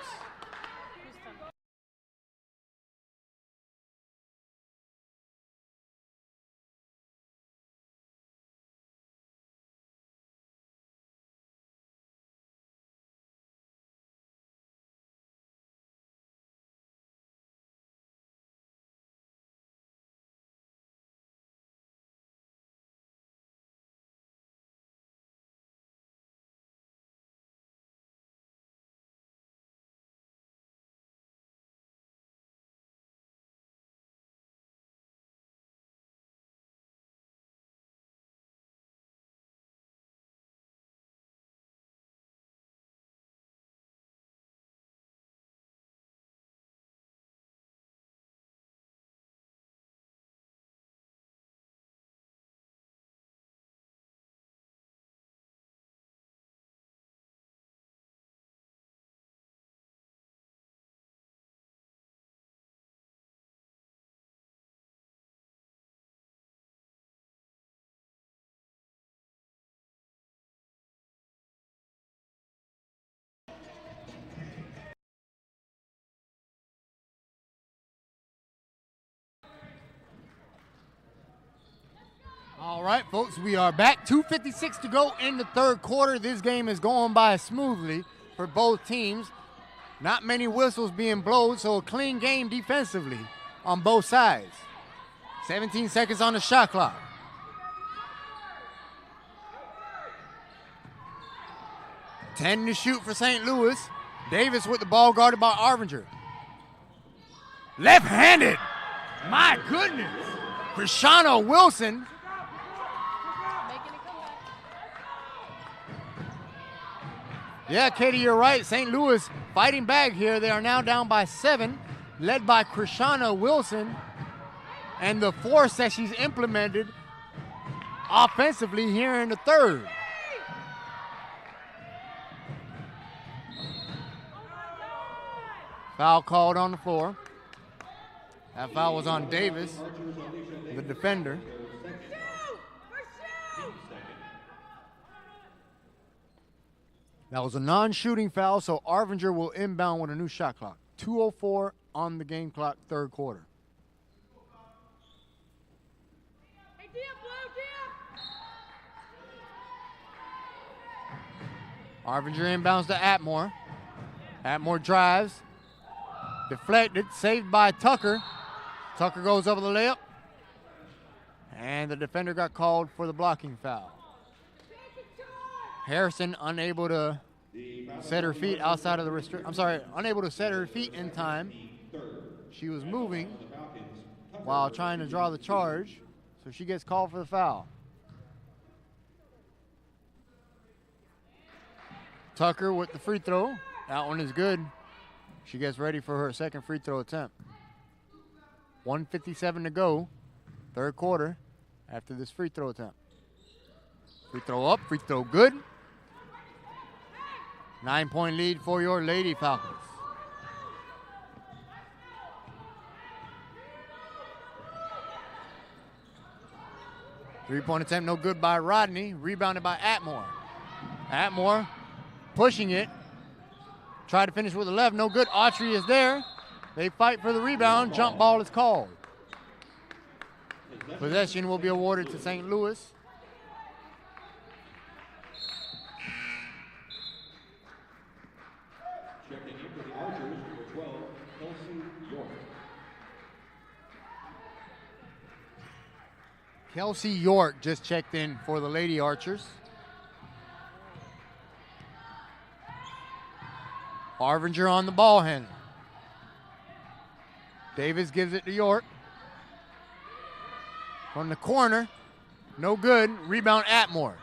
All right, folks, we are back. 2:56 to go in the third quarter. This game is going by smoothly for both teams. Not many whistles being blown, so a clean game defensively on both sides. 17 seconds on the shot clock. Ten to shoot for St. Louis. Davis with the ball guarded by Arvinger. Left-handed. My goodness. Krishana Wilson. Yeah, Katie, you're right. St. Louis fighting back here. They are now down by 7, led by Krishana Wilson. and the force that she's implemented offensively here in the third. Foul called on the floor. That foul was on Davis, the defender. That was a non-shooting foul, so Arvinger will inbound with a new shot clock. 2:04 on the game clock, third quarter. Arvinger inbounds to Atmore. Atmore drives. Deflected, saved by Tucker. Tucker goes up with the layup. And the defender got called for the blocking foul. Harrison unable to set her feet outside of the unable to set her feet in time. She was moving while trying to draw the charge, so she gets called for the foul. Tucker with the free throw. That one is good. She gets ready for her second free throw attempt. 1:57 to go, third quarter, after this free throw attempt. Free throw up, free throw good. 9-point lead for your Lady Falcons. Three-point attempt, no good by Rodney. Rebounded by Atmore. Atmore pushing it. Tried to finish with the left, no good. Autry is there. They fight for the rebound. Jump ball is called. Possession will be awarded to St. Louis. Checking in for the Archers, number 12, Kelsey York. Kelsey York just checked in for the Lady Archers. Arvinger on the ball handle. Davis gives it to York. From the corner, no good. Rebound Atmore.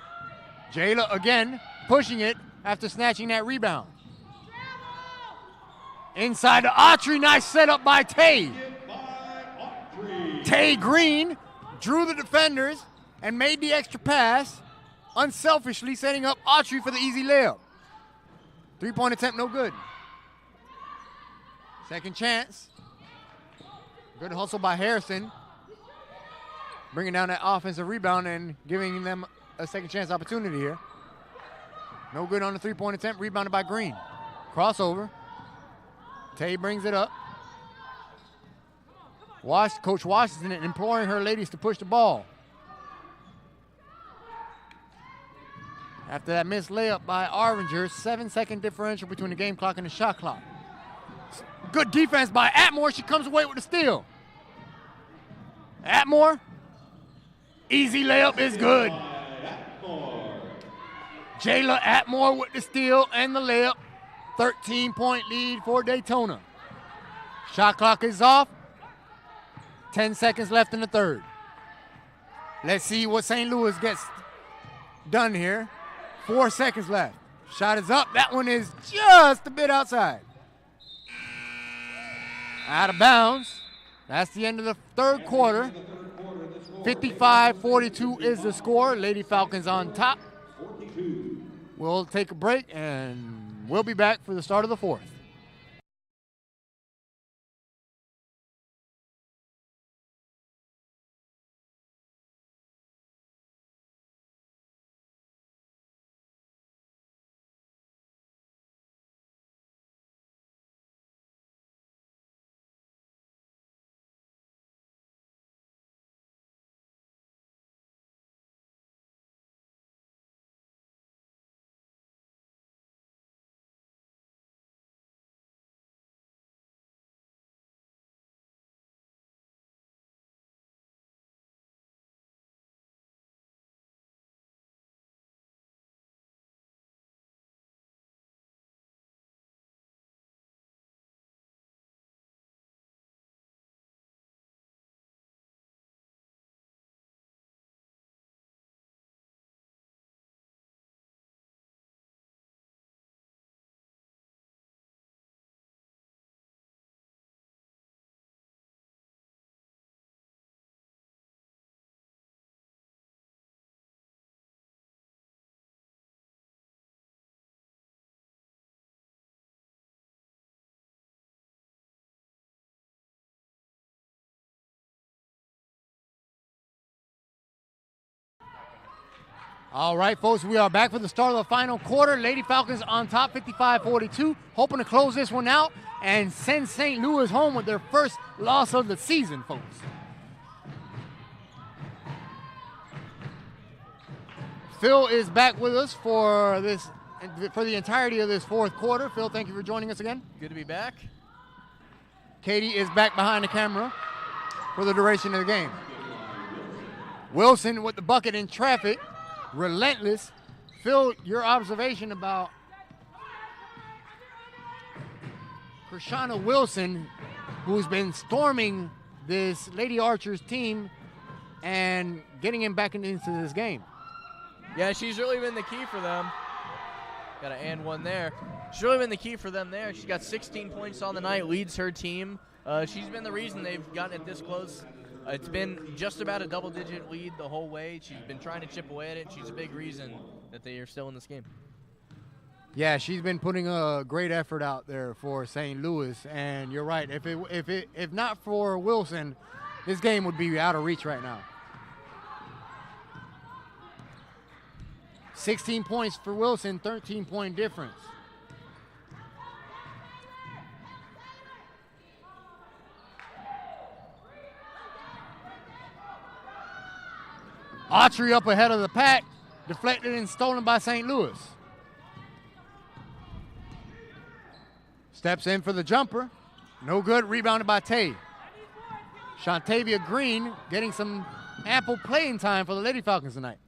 Jayla again pushing it after snatching that rebound. Inside to Autry, nice setup by Tay. Tay Green drew the defenders and made the extra pass, unselfishly setting up Autry for the easy layup. Three-point attempt, no good. Second chance. Good hustle by Harrison. Bringing down that offensive rebound and giving them a second chance opportunity here. No good on the three-point attempt, rebounded by Green. Crossover. Tay brings it up. Coach Washington imploring her ladies to push the ball. After that missed layup by Arvinger, 7-second differential between the game clock and the shot clock. Good defense by Atmore. She comes away with the steal. Atmore, easy layup is good. Jayla Atmore with the steal and the layup. 13-point lead for Daytona. Shot clock is off. 10 seconds left in the third. Let's see what St. Louis gets done here. 4 seconds left. Shot is up. That one is just a bit outside. Out of bounds. That's the end of the third quarter. 55-42 is the score. Lady Falcons on top. We'll take a break and we'll be back for the start of the fourth. All right, folks, we are back for the start of the final quarter. Lady Falcons on top, 55-42, hoping to close this one out and send St. Louis home with their first loss of the season, folks. Phil is back with us for the entirety of this fourth quarter. Phil, thank you for joining us again. Good to be back. Katie is back behind the camera for the duration of the game. Wilson with the bucket in traffic. Relentless. Phil, your observation about Krishana Wilson, who's been storming this Lady Archers team and getting him back into this game. Yeah, she's really been the key for them. Got an and one there. She's really been the key for them there. She's got 16 points on the night, leads her team. She's been the reason they've gotten it this close. It's been just about a double-digit lead the whole way. She's been trying to chip away at it. She's a big reason that they are still in this game. Yeah, she's been putting a great effort out there for St. Louis, and you're right. If not for Wilson, this game would be out of reach right now. 16 points for Wilson, 13-point difference. Autry up ahead of the pack, deflected and stolen by St. Louis. Steps in for the jumper. No good, rebounded by Tay. Shantavia Green getting some ample playing time for the Lady Falcons tonight.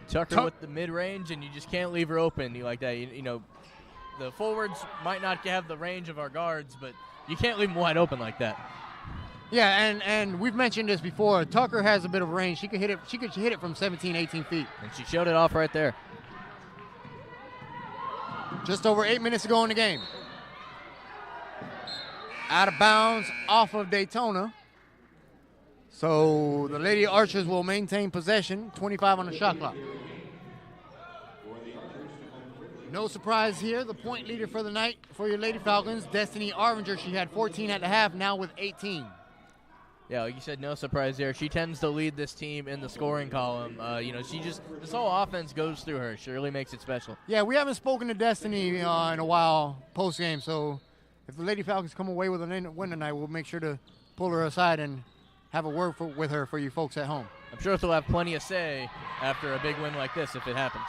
Tucker with the mid-range, and you just can't leave her open like that. You know, the forwards might not have the range of our guards, but you can't leave them wide open like that. Yeah, and we've mentioned this before. Tucker has a bit of range. She could hit it. She could hit it from 17, 18 feet. And she showed it off right there. Just over 8 minutes to go in the game. Out of bounds off of Daytona. So the Lady Archers will maintain possession, 25 on the shot clock. No surprise here, the point leader for the night for your Lady Falcons, Destiny Arvinger. She had 14 at the half, now with 18. Yeah, like you said, no surprise there. She tends to lead this team in the scoring column. You know, this whole offense goes through her. She really makes it special. Yeah, we haven't spoken to Destiny in a while post-game, so if the Lady Falcons come away with a win tonight, we'll make sure to pull her aside and have a word with her for you folks at home. I'm sure she'll have plenty of say after a big win like this if it happens.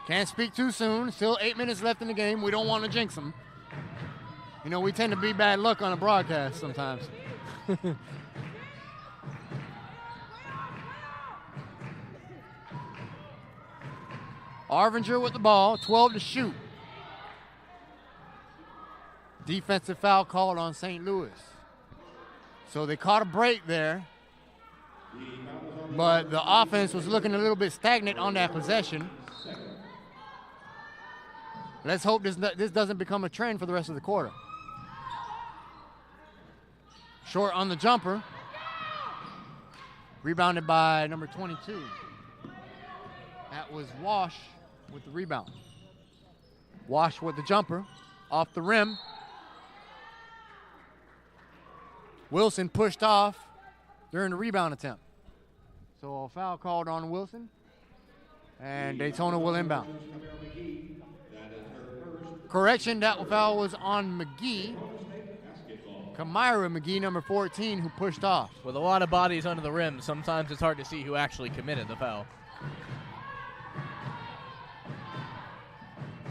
Can't speak too soon. Still 8 minutes left in the game. We don't want to jinx them. You know, we tend to be bad luck on a broadcast sometimes. Arvinger with the ball, 12 to shoot. Defensive foul called on St. Louis. So they caught a break there. But the offense was looking a little bit stagnant on that possession. Let's hope this doesn't become a trend for the rest of the quarter. Short on the jumper. Rebounded by number 22. That was Wash with the rebound. Wash with the jumper. Off the rim. Wilson pushed off during the rebound attempt. So a foul called on Wilson. And Daytona will inbound. Correction, that foul was on McGee. Kamira McGee, number 14, who pushed off. With a lot of bodies under the rim, sometimes it's hard to see who actually committed the foul.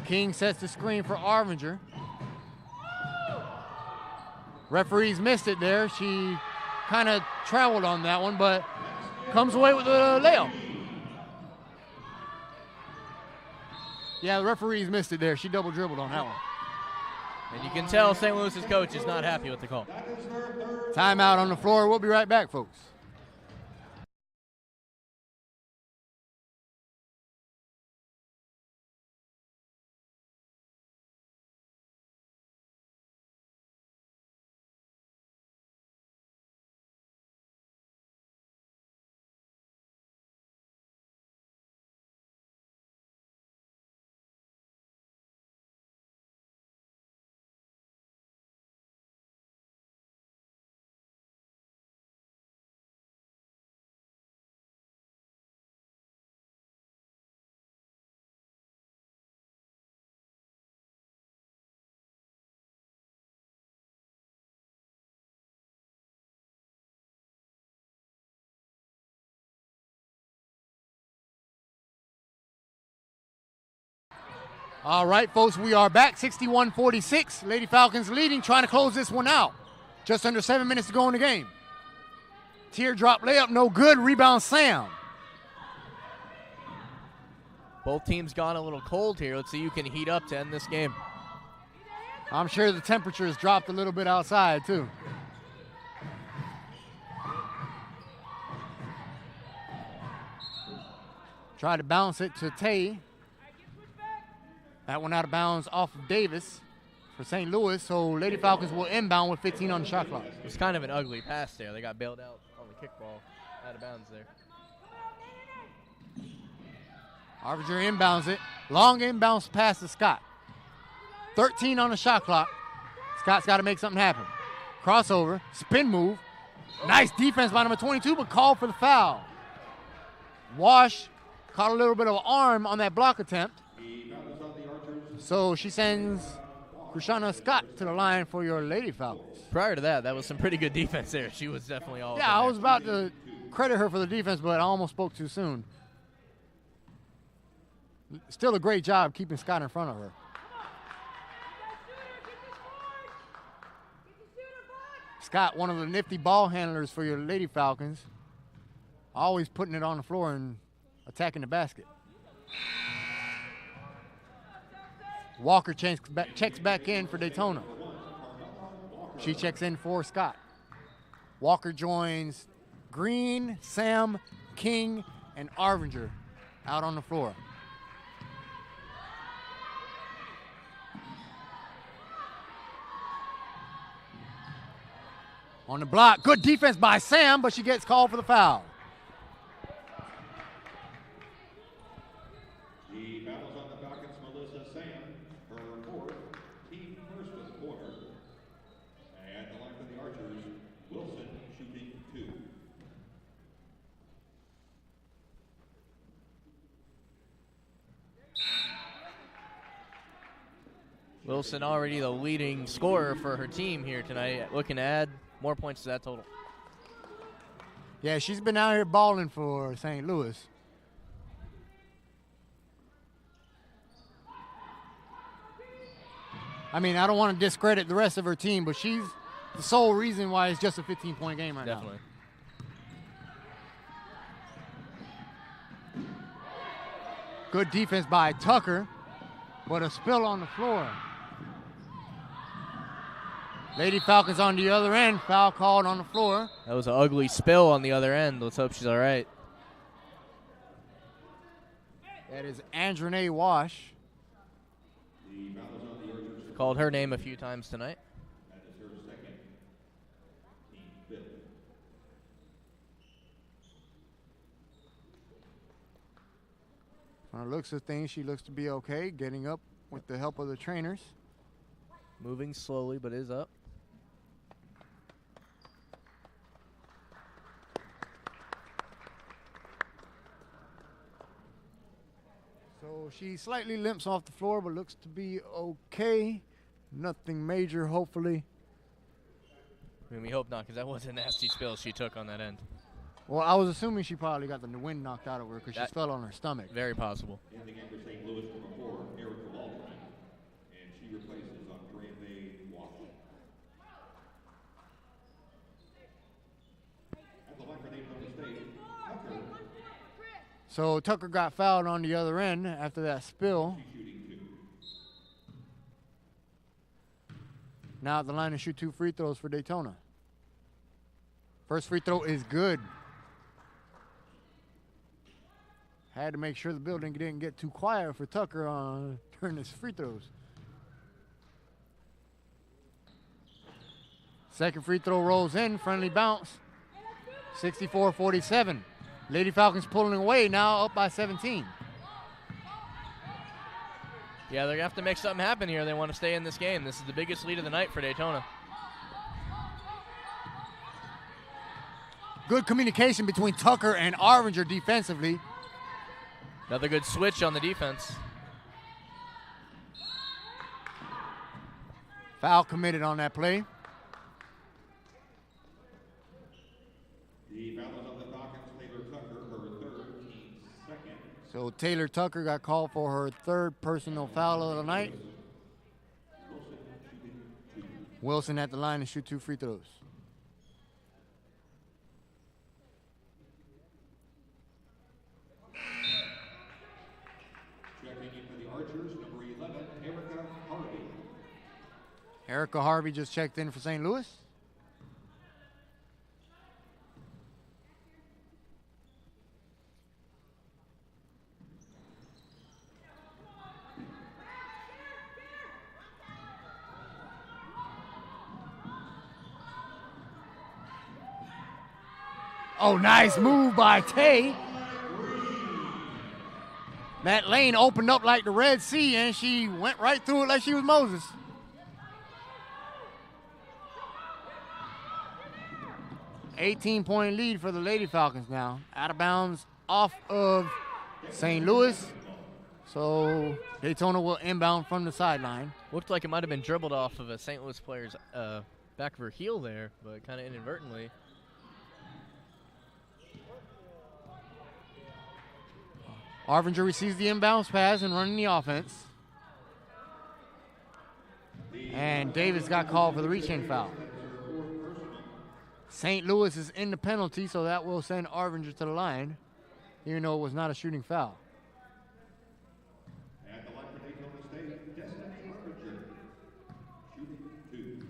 King sets the screen for Arvinger. Referees missed it there. She kind of traveled on that one, but comes away with a layup. Yeah, the referees missed it there. She double dribbled on that one. And you can tell St. Louis's coach is not happy with the call. Timeout on the floor. We'll be right back, folks. All right, folks, we are back. 61-46. Lady Falcons leading, trying to close this one out. Just under 7 minutes to go in the game. Teardrop layup, no good. Rebound, Sam. Both teams gone a little cold here. Let's see who can heat up to end this game. I'm sure the temperature has dropped a little bit outside, too. Try to bounce it to Tay. That one out of bounds off of Davis for St. Louis, so Lady Falcons will inbound with 15 on the shot clock. It's kind of an ugly pass there. They got bailed out on the kickball, out of bounds there. Arvinger inbounds it. Long inbounds pass to Scott. 13 on the shot clock. Scott's got to make something happen. Crossover, spin move. Nice defense by number 22, but called for the foul. Wash caught a little bit of an arm on that block attempt. So she sends Krishana Scott to the line for your Lady Falcons. Prior to that, that was some pretty good defense there. She was definitely all. Yeah, I was about to credit her for the defense, but I almost spoke too soon. Still a great job keeping Scott in front of her. Scott, one of the nifty ball handlers for your Lady Falcons, always putting it on the floor and attacking the basket. Walker checks back in for Daytona. She checks in for Scott. Walker joins Green, Sam, King, and Arvinger out on the floor. On the block, good defense by Sam, but she gets called for the foul. The foul is on the Falcons, Melissa Sam, her fourth, team first with the quarter. And the line for the Archers, Wilson shooting 2. Wilson already the leading scorer for her team here tonight, looking to add more points to that total. Yeah, she's been out here balling for St. Louis. I mean, I don't want to discredit the rest of her team, but she's the sole reason why it's just a 15-point game right Definitely. now. Good defense by Tucker, but a spill on the floor. Lady Falcons on the other end, foul called on the floor. That was an ugly spill on the other end. Let's hope she's all right. That is Andrene Wash. Called her name a few times tonight. That is her second, team fifth. From the looks of things, she looks to be okay, getting up with the help of the trainers. Moving slowly, but is up. So she slightly limps off the floor, but looks to be okay. Nothing major, hopefully. I mean, we hope not, because that was a nasty spill she took on that end. Well, I was assuming she probably got the wind knocked out of her because she fell on her stomach. Very possible. In the game for St. Louis number 4, Erica Walterman, and she replaces Blvd Walker. At the line for Daytona State, Tucker. So Tucker got fouled on the other end after that spill. She's shooting 2. Now at the line to shoot 2 free throws for Daytona. First free throw is good. Had to make sure the building didn't get too quiet for Tucker during his free throws. Second free throw rolls in, friendly bounce. 64-47. Lady Falcons pulling away now, up by 17. Yeah, they're going to have to make something happen here. They want to stay in this game. This is the biggest lead of the night for Daytona. Good communication between Tucker and Arvinger defensively. Another good switch on the defense. Foul committed on that play. The foul is on the Falcons, Taylor Tucker, her third, team second. So Taylor Tucker got called for her 3rd personal foul of the night. Wilson at the line to shoot 2 free throws. Checking in for the Archers, number 11, Erica Harvey. Erica Harvey just checked in for St. Louis. Oh, nice move by Tay. That lane opened up like the Red Sea, and she went right through it like she was Moses. $18-point lead for the Lady Falcons now. Out of bounds off of St. Louis. So Daytona will inbound from the sideline. Looked like it might have been dribbled off of a St. Louis player's back of her heel there, but kind of inadvertently. Arvinger receives the inbounds pass and running the offense. And Davis got called for the reach-in foul. St. Louis is in the penalty, so that will send Arvinger to the line, even though it was not a shooting foul. At the line for Daytona State, Destiny Archer, shooting 2.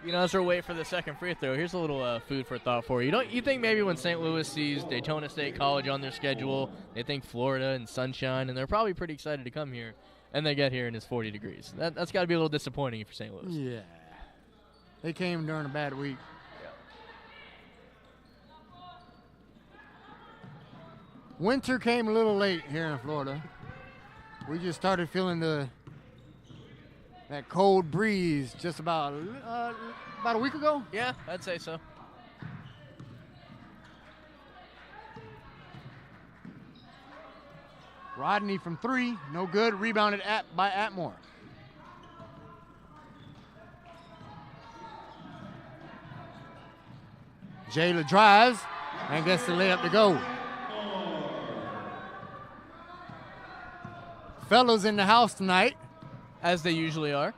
You know, as we're waiting for the second free throw, here's a little food for thought for you. You think maybe when St. Louis sees Daytona State College on their schedule, they think Florida and sunshine, and they're probably pretty excited to come here, and they get here and it's 40 degrees. That's got to be a little disappointing for St. Louis. Yeah. They came during a bad week. Winter came a little late here in Florida. We just started feeling that cold breeze just about a week ago. Yeah, I'd say so. Rodney from 3, no good. Rebounded by Atmore. Jayla drives and gets the layup to go. Fellas in the house tonight. As they usually are.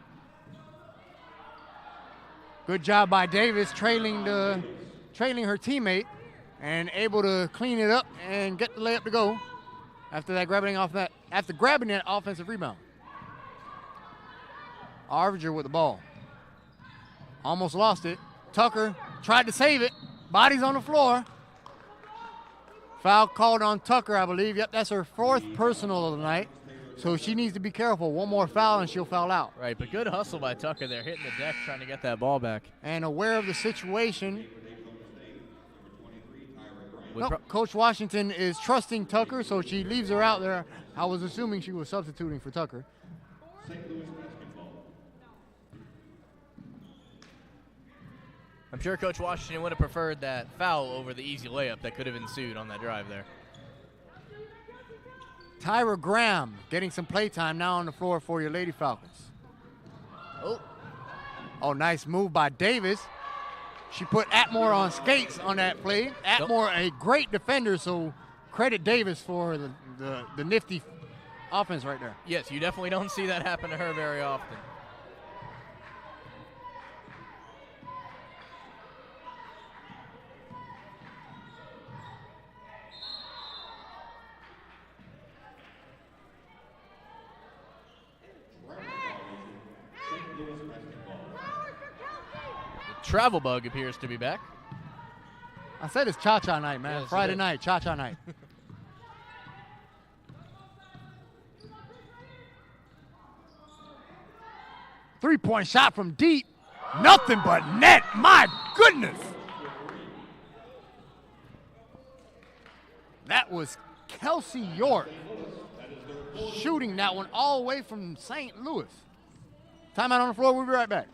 Good job by Davis trailing her teammate and able to clean it up and get the layup to go after grabbing that offensive rebound. Arvinger with the ball. Almost lost it. Tucker tried to save it. Body's on the floor. Foul called on Tucker, I believe. Yep, that's her 4th personal of the night. So she needs to be careful. One more foul and she'll foul out. Right, but good hustle by Tucker there, hitting the deck, trying to get that ball back. And aware of the situation. Coach Washington is trusting Tucker, so she leaves her out there. I was assuming she was substituting for Tucker. I'm sure Coach Washington would have preferred that foul over the easy layup that could have ensued on that drive there. Tyra Graham getting some play time now on the floor for your Lady Falcons. Oh, nice move by Davis. She put Atmore on skates on that play. Atmore, a great defender, so credit Davis for the nifty offense right there. Yes, you definitely don't see that happen to her very often. Travel bug appears to be back. I said it's cha-cha night, man. Yes, Friday night, cha-cha night. Three-point shot from deep. Nothing but net. My goodness. That was Kelsey York shooting that one all the way from St. Louis. Timeout on the floor. We'll be right back.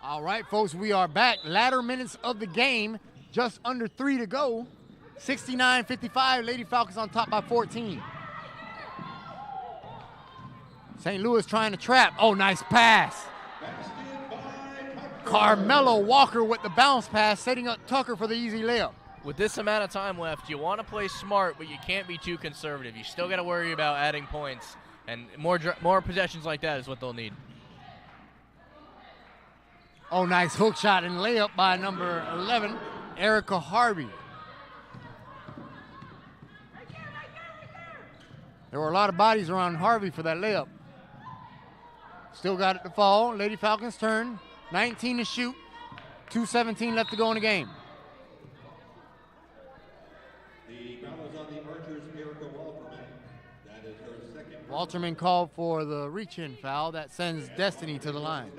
All right, folks, we are back. Latter minutes of the game, just under 3 to go. 69-55, Lady Falcons on top by 14. St. Louis trying to trap. Oh, nice pass. Carmelo Walker with the bounce pass, setting up Tucker for the easy layup. With this amount of time left, you want to play smart, but you can't be too conservative. You still got to worry about adding points, and more possessions like that is what they'll need. Oh, nice hook shot and layup by number 11, Erica Harvey. There were a lot of bodies around Harvey for that layup. Still got it to fall. Lady Falcons turn. 19 to shoot. 2:17 left to go in the game. The foul is on the Archers, Erica Walterman. That is her second. Walterman called for the reach-in foul. That sends Destiny to the line.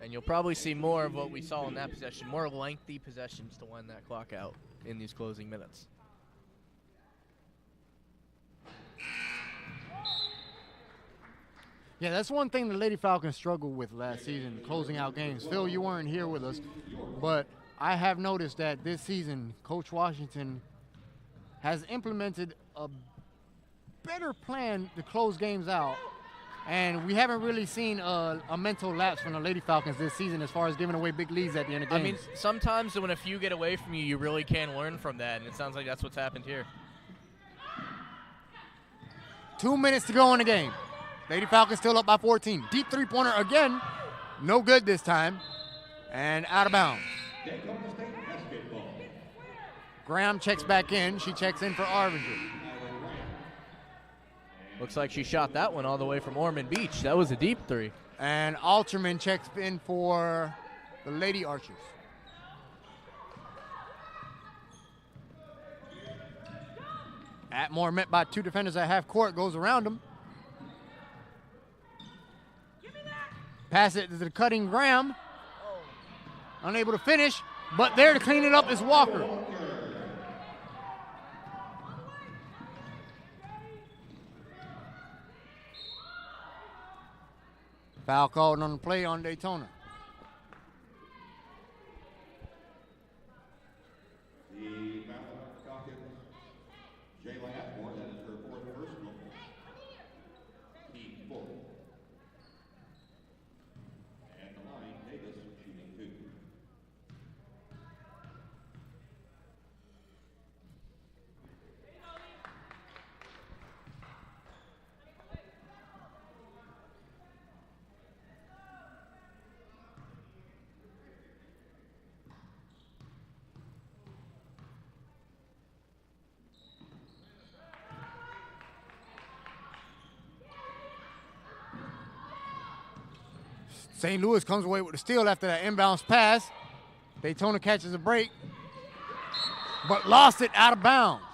And you'll probably see more of what we saw in that possession, more lengthy possessions to wind that clock out in these closing minutes. Yeah, that's one thing the Lady Falcons struggled with last season, closing out games. Phil, you weren't here with us, but I have noticed that this season, Coach Washington has implemented a better plan to close games out, and we haven't really seen a mental lapse from the Lady Falcons this season as far as giving away big leads at the end of games. I mean, sometimes when a few get away from you, you really can learn from that, and it sounds like that's what's happened here. 2 minutes to go in the game. Lady Falcons still up by 14. Deep three-pointer again. No good this time. And out of bounds. Graham checks back in. She checks in for Arvinger. Looks like she shot that one all the way from Ormond Beach. That was a deep three. And Alterman checks in for the Lady Archers. Atmore met by two defenders at half court. Goes around him. Pass it to the cutting Graham. Unable to finish, but there to clean it up is Walker. Foul called on the play on Daytona. The Falcons, Jayla Atmore, that is her fourth personal. Team 4. And the line, Davis shooting 2. St. Louis comes away with the steal after that inbounds pass. Daytona catches a break, but lost it out of bounds.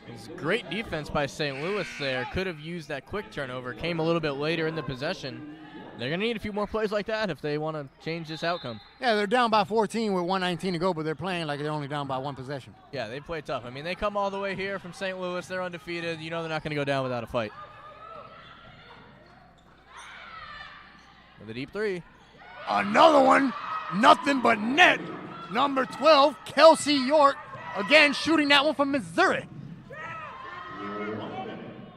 It's great defense by St. Louis there. Could have used that quick turnover. Came a little bit later in the possession. They're going to need a few more plays like that if they want to change this outcome. Yeah, they're down by 14 with 1:19 to go, but they're playing like they're only down by one possession. Yeah, they play tough. I mean, they come all the way here from St. Louis. They're undefeated. You know they're not going to go down without a fight. With a deep three. Another one. Nothing but net. Number 12, Kelsey York. Again, shooting that one from Missouri.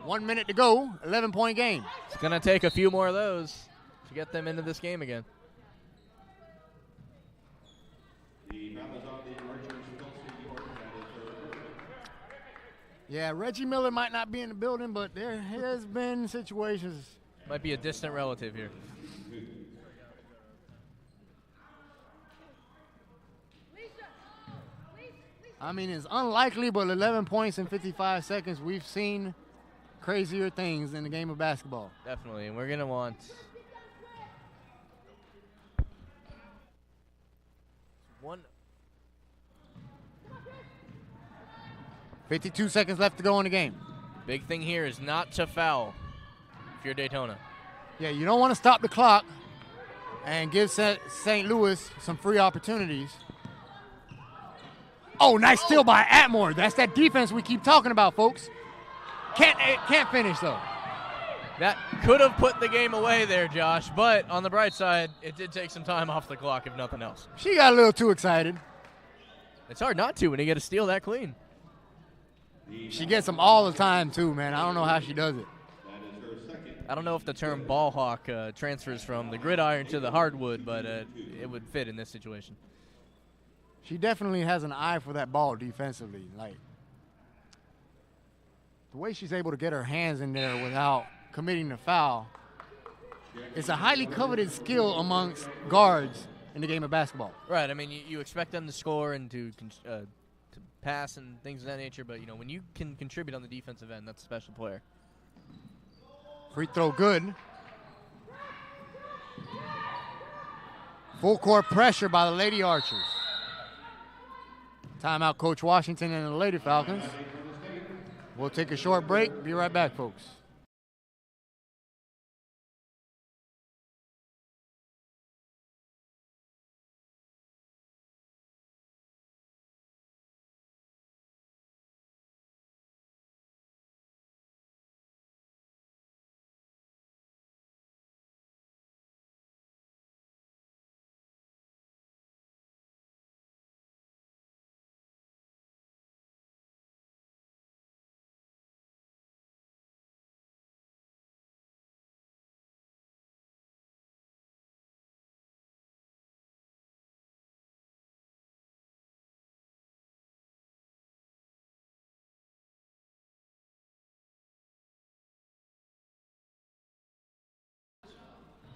1 minute to go. 11-point game. It's going to take a few more of those to get them into this game again. The foul is on the Archers, Kelsey York, that is her fourth. Yeah, Reggie Miller might not be in the building, but there has been situations. Might be a distant relative here. I mean, it's unlikely, but 11 points in 55 seconds. We've seen crazier things in the game of basketball. Definitely, and we're going to want 52 seconds left to go in the game. Big thing here is not to foul if you're Daytona. Yeah, you don't want to stop the clock and give St. Louis some free opportunities. Oh, nice steal by Atmore. That's that defense we keep talking about, folks. Can't finish, though. That could have put the game away there, Josh, but on the bright side, it did take some time off the clock, if nothing else. She got a little too excited. It's hard not to when you get a steal that clean. She gets them all the time, too, man. I don't know how she does it. I don't know if the term ball hawk transfers from the gridiron to the hardwood, but it would fit in this situation. She definitely has an eye for that ball defensively. Like, the way she's able to get her hands in there without committing the foul, it's a highly coveted skill amongst guards in the game of basketball. Right. I mean, you expect them to score and to pass and things of that nature, but, you know, when you can contribute on the defensive end, that's a special player. Free throw good. Full court pressure by the Lady Archers. Timeout, Coach Washington and the Lady Falcons. We'll take a short break. Be right back, folks.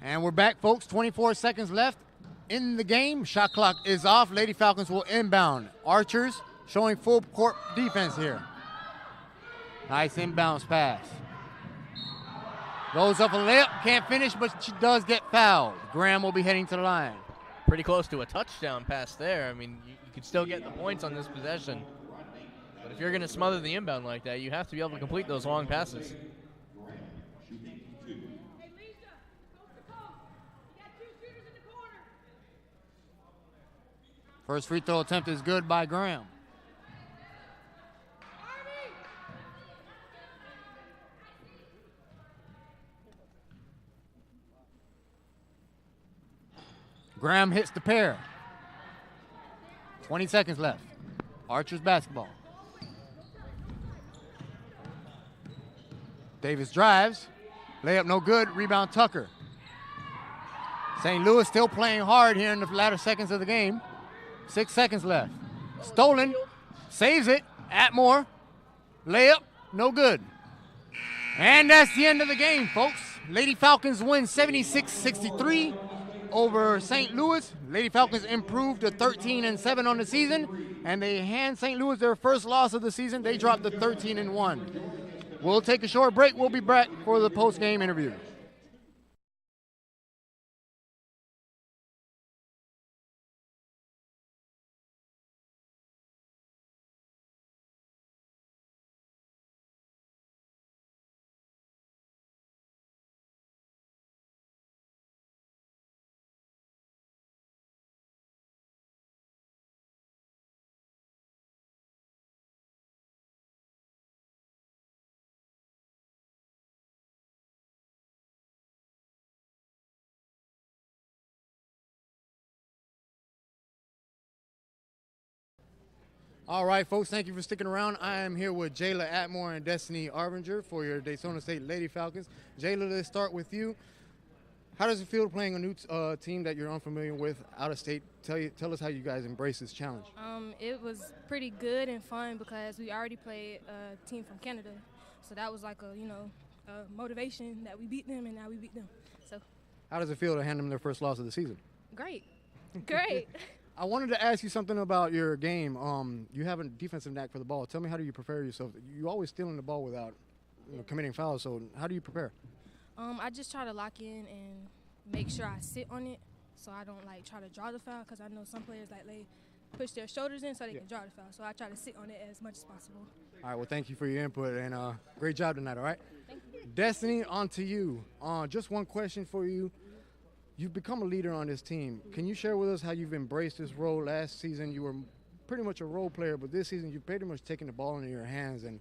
And we're back, folks. 24 seconds left in the game. Shot clock is off. Lady Falcons will inbound. Archers showing full court defense here. Nice inbounds pass. Goes up a layup. Can't finish, but she does get fouled. Graham will be heading to the line. Pretty close to a touchdown pass there. I mean, you could still get the points on this possession. But if you're going to smother the inbound like that, you have to be able to complete those long passes. First free throw attempt is good by Graham. Graham hits the pair. 20 seconds left. Archers basketball. Davis drives. Layup no good. Rebound Tucker. St. Louis still playing hard here in the latter seconds of the game. 6 seconds left. Stolen. Saves it. Atmore. Layup. No good. And that's the end of the game, folks. Lady Falcons win 76-63 over St. Louis. Lady Falcons improved to 13-7 on the season, and they hand St. Louis their first loss of the season. They dropped to 13-1. We'll take a short break. We'll be back for the post-game interview. All right, folks, thank you for sticking around. I am here with Jayla Atmore and Destiny Arbinger for your Daytona State Lady Falcons. Jayla, let's start with you. How does it feel playing a new team that you're unfamiliar with out of state? Tell us how you guys embrace this challenge. It was pretty good and fun because we already played a team from Canada. So that was like a motivation that we beat them and now we beat them. So how does it feel to hand them their first loss of the season? Great. Great. I wanted to ask you something about your game. You have a defensive knack for the ball. Tell me, how do you prepare yourself? You always stealing the ball without committing fouls, so how do you prepare? I just try to lock in and make sure I sit on it so I don't try to draw the foul, because I know some players they push their shoulders in so they can draw the foul. So I try to sit on it as much as possible. All right, well, thank you for your input, and great job tonight, all right? Thank you. Destiny, on to you. Just one question for you. You've become a leader on this team. Can you share with us how you've embraced this role? Last season, you were pretty much a role player, but this season, you've pretty much taken the ball into your hands, and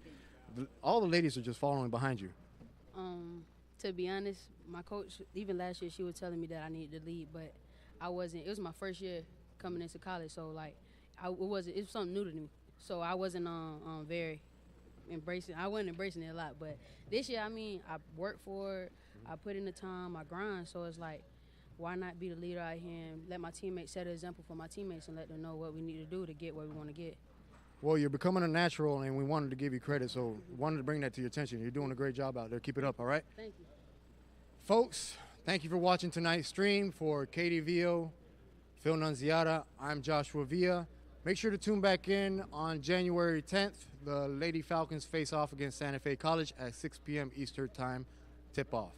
all the ladies are just following behind you. To be honest, my coach, even last year, she was telling me that I needed to lead, but I wasn't. It was my first year coming into college, so like, it was something new to me. So I wasn't very embracing. I wasn't embracing it a lot, but this year, I mean, I worked for it. I put in the time, I grind. So it's like, why not be the leader out here and let my teammates set an example for my teammates and let them know what we need to do to get where we want to get. Well, you're becoming a natural, and we wanted to give you credit, so wanted to bring that to your attention. You're doing a great job out there. Keep it up, all right? Thank you. Folks, thank you for watching tonight's stream. For KDVO, Phil Nunziata, I'm Joshua Villa. Make sure to tune back in on January 10th. The Lady Falcons face off against Santa Fe College at 6 p.m. Eastern Time tip-off.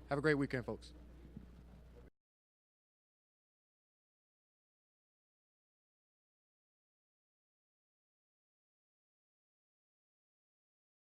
Have a great weekend, folks.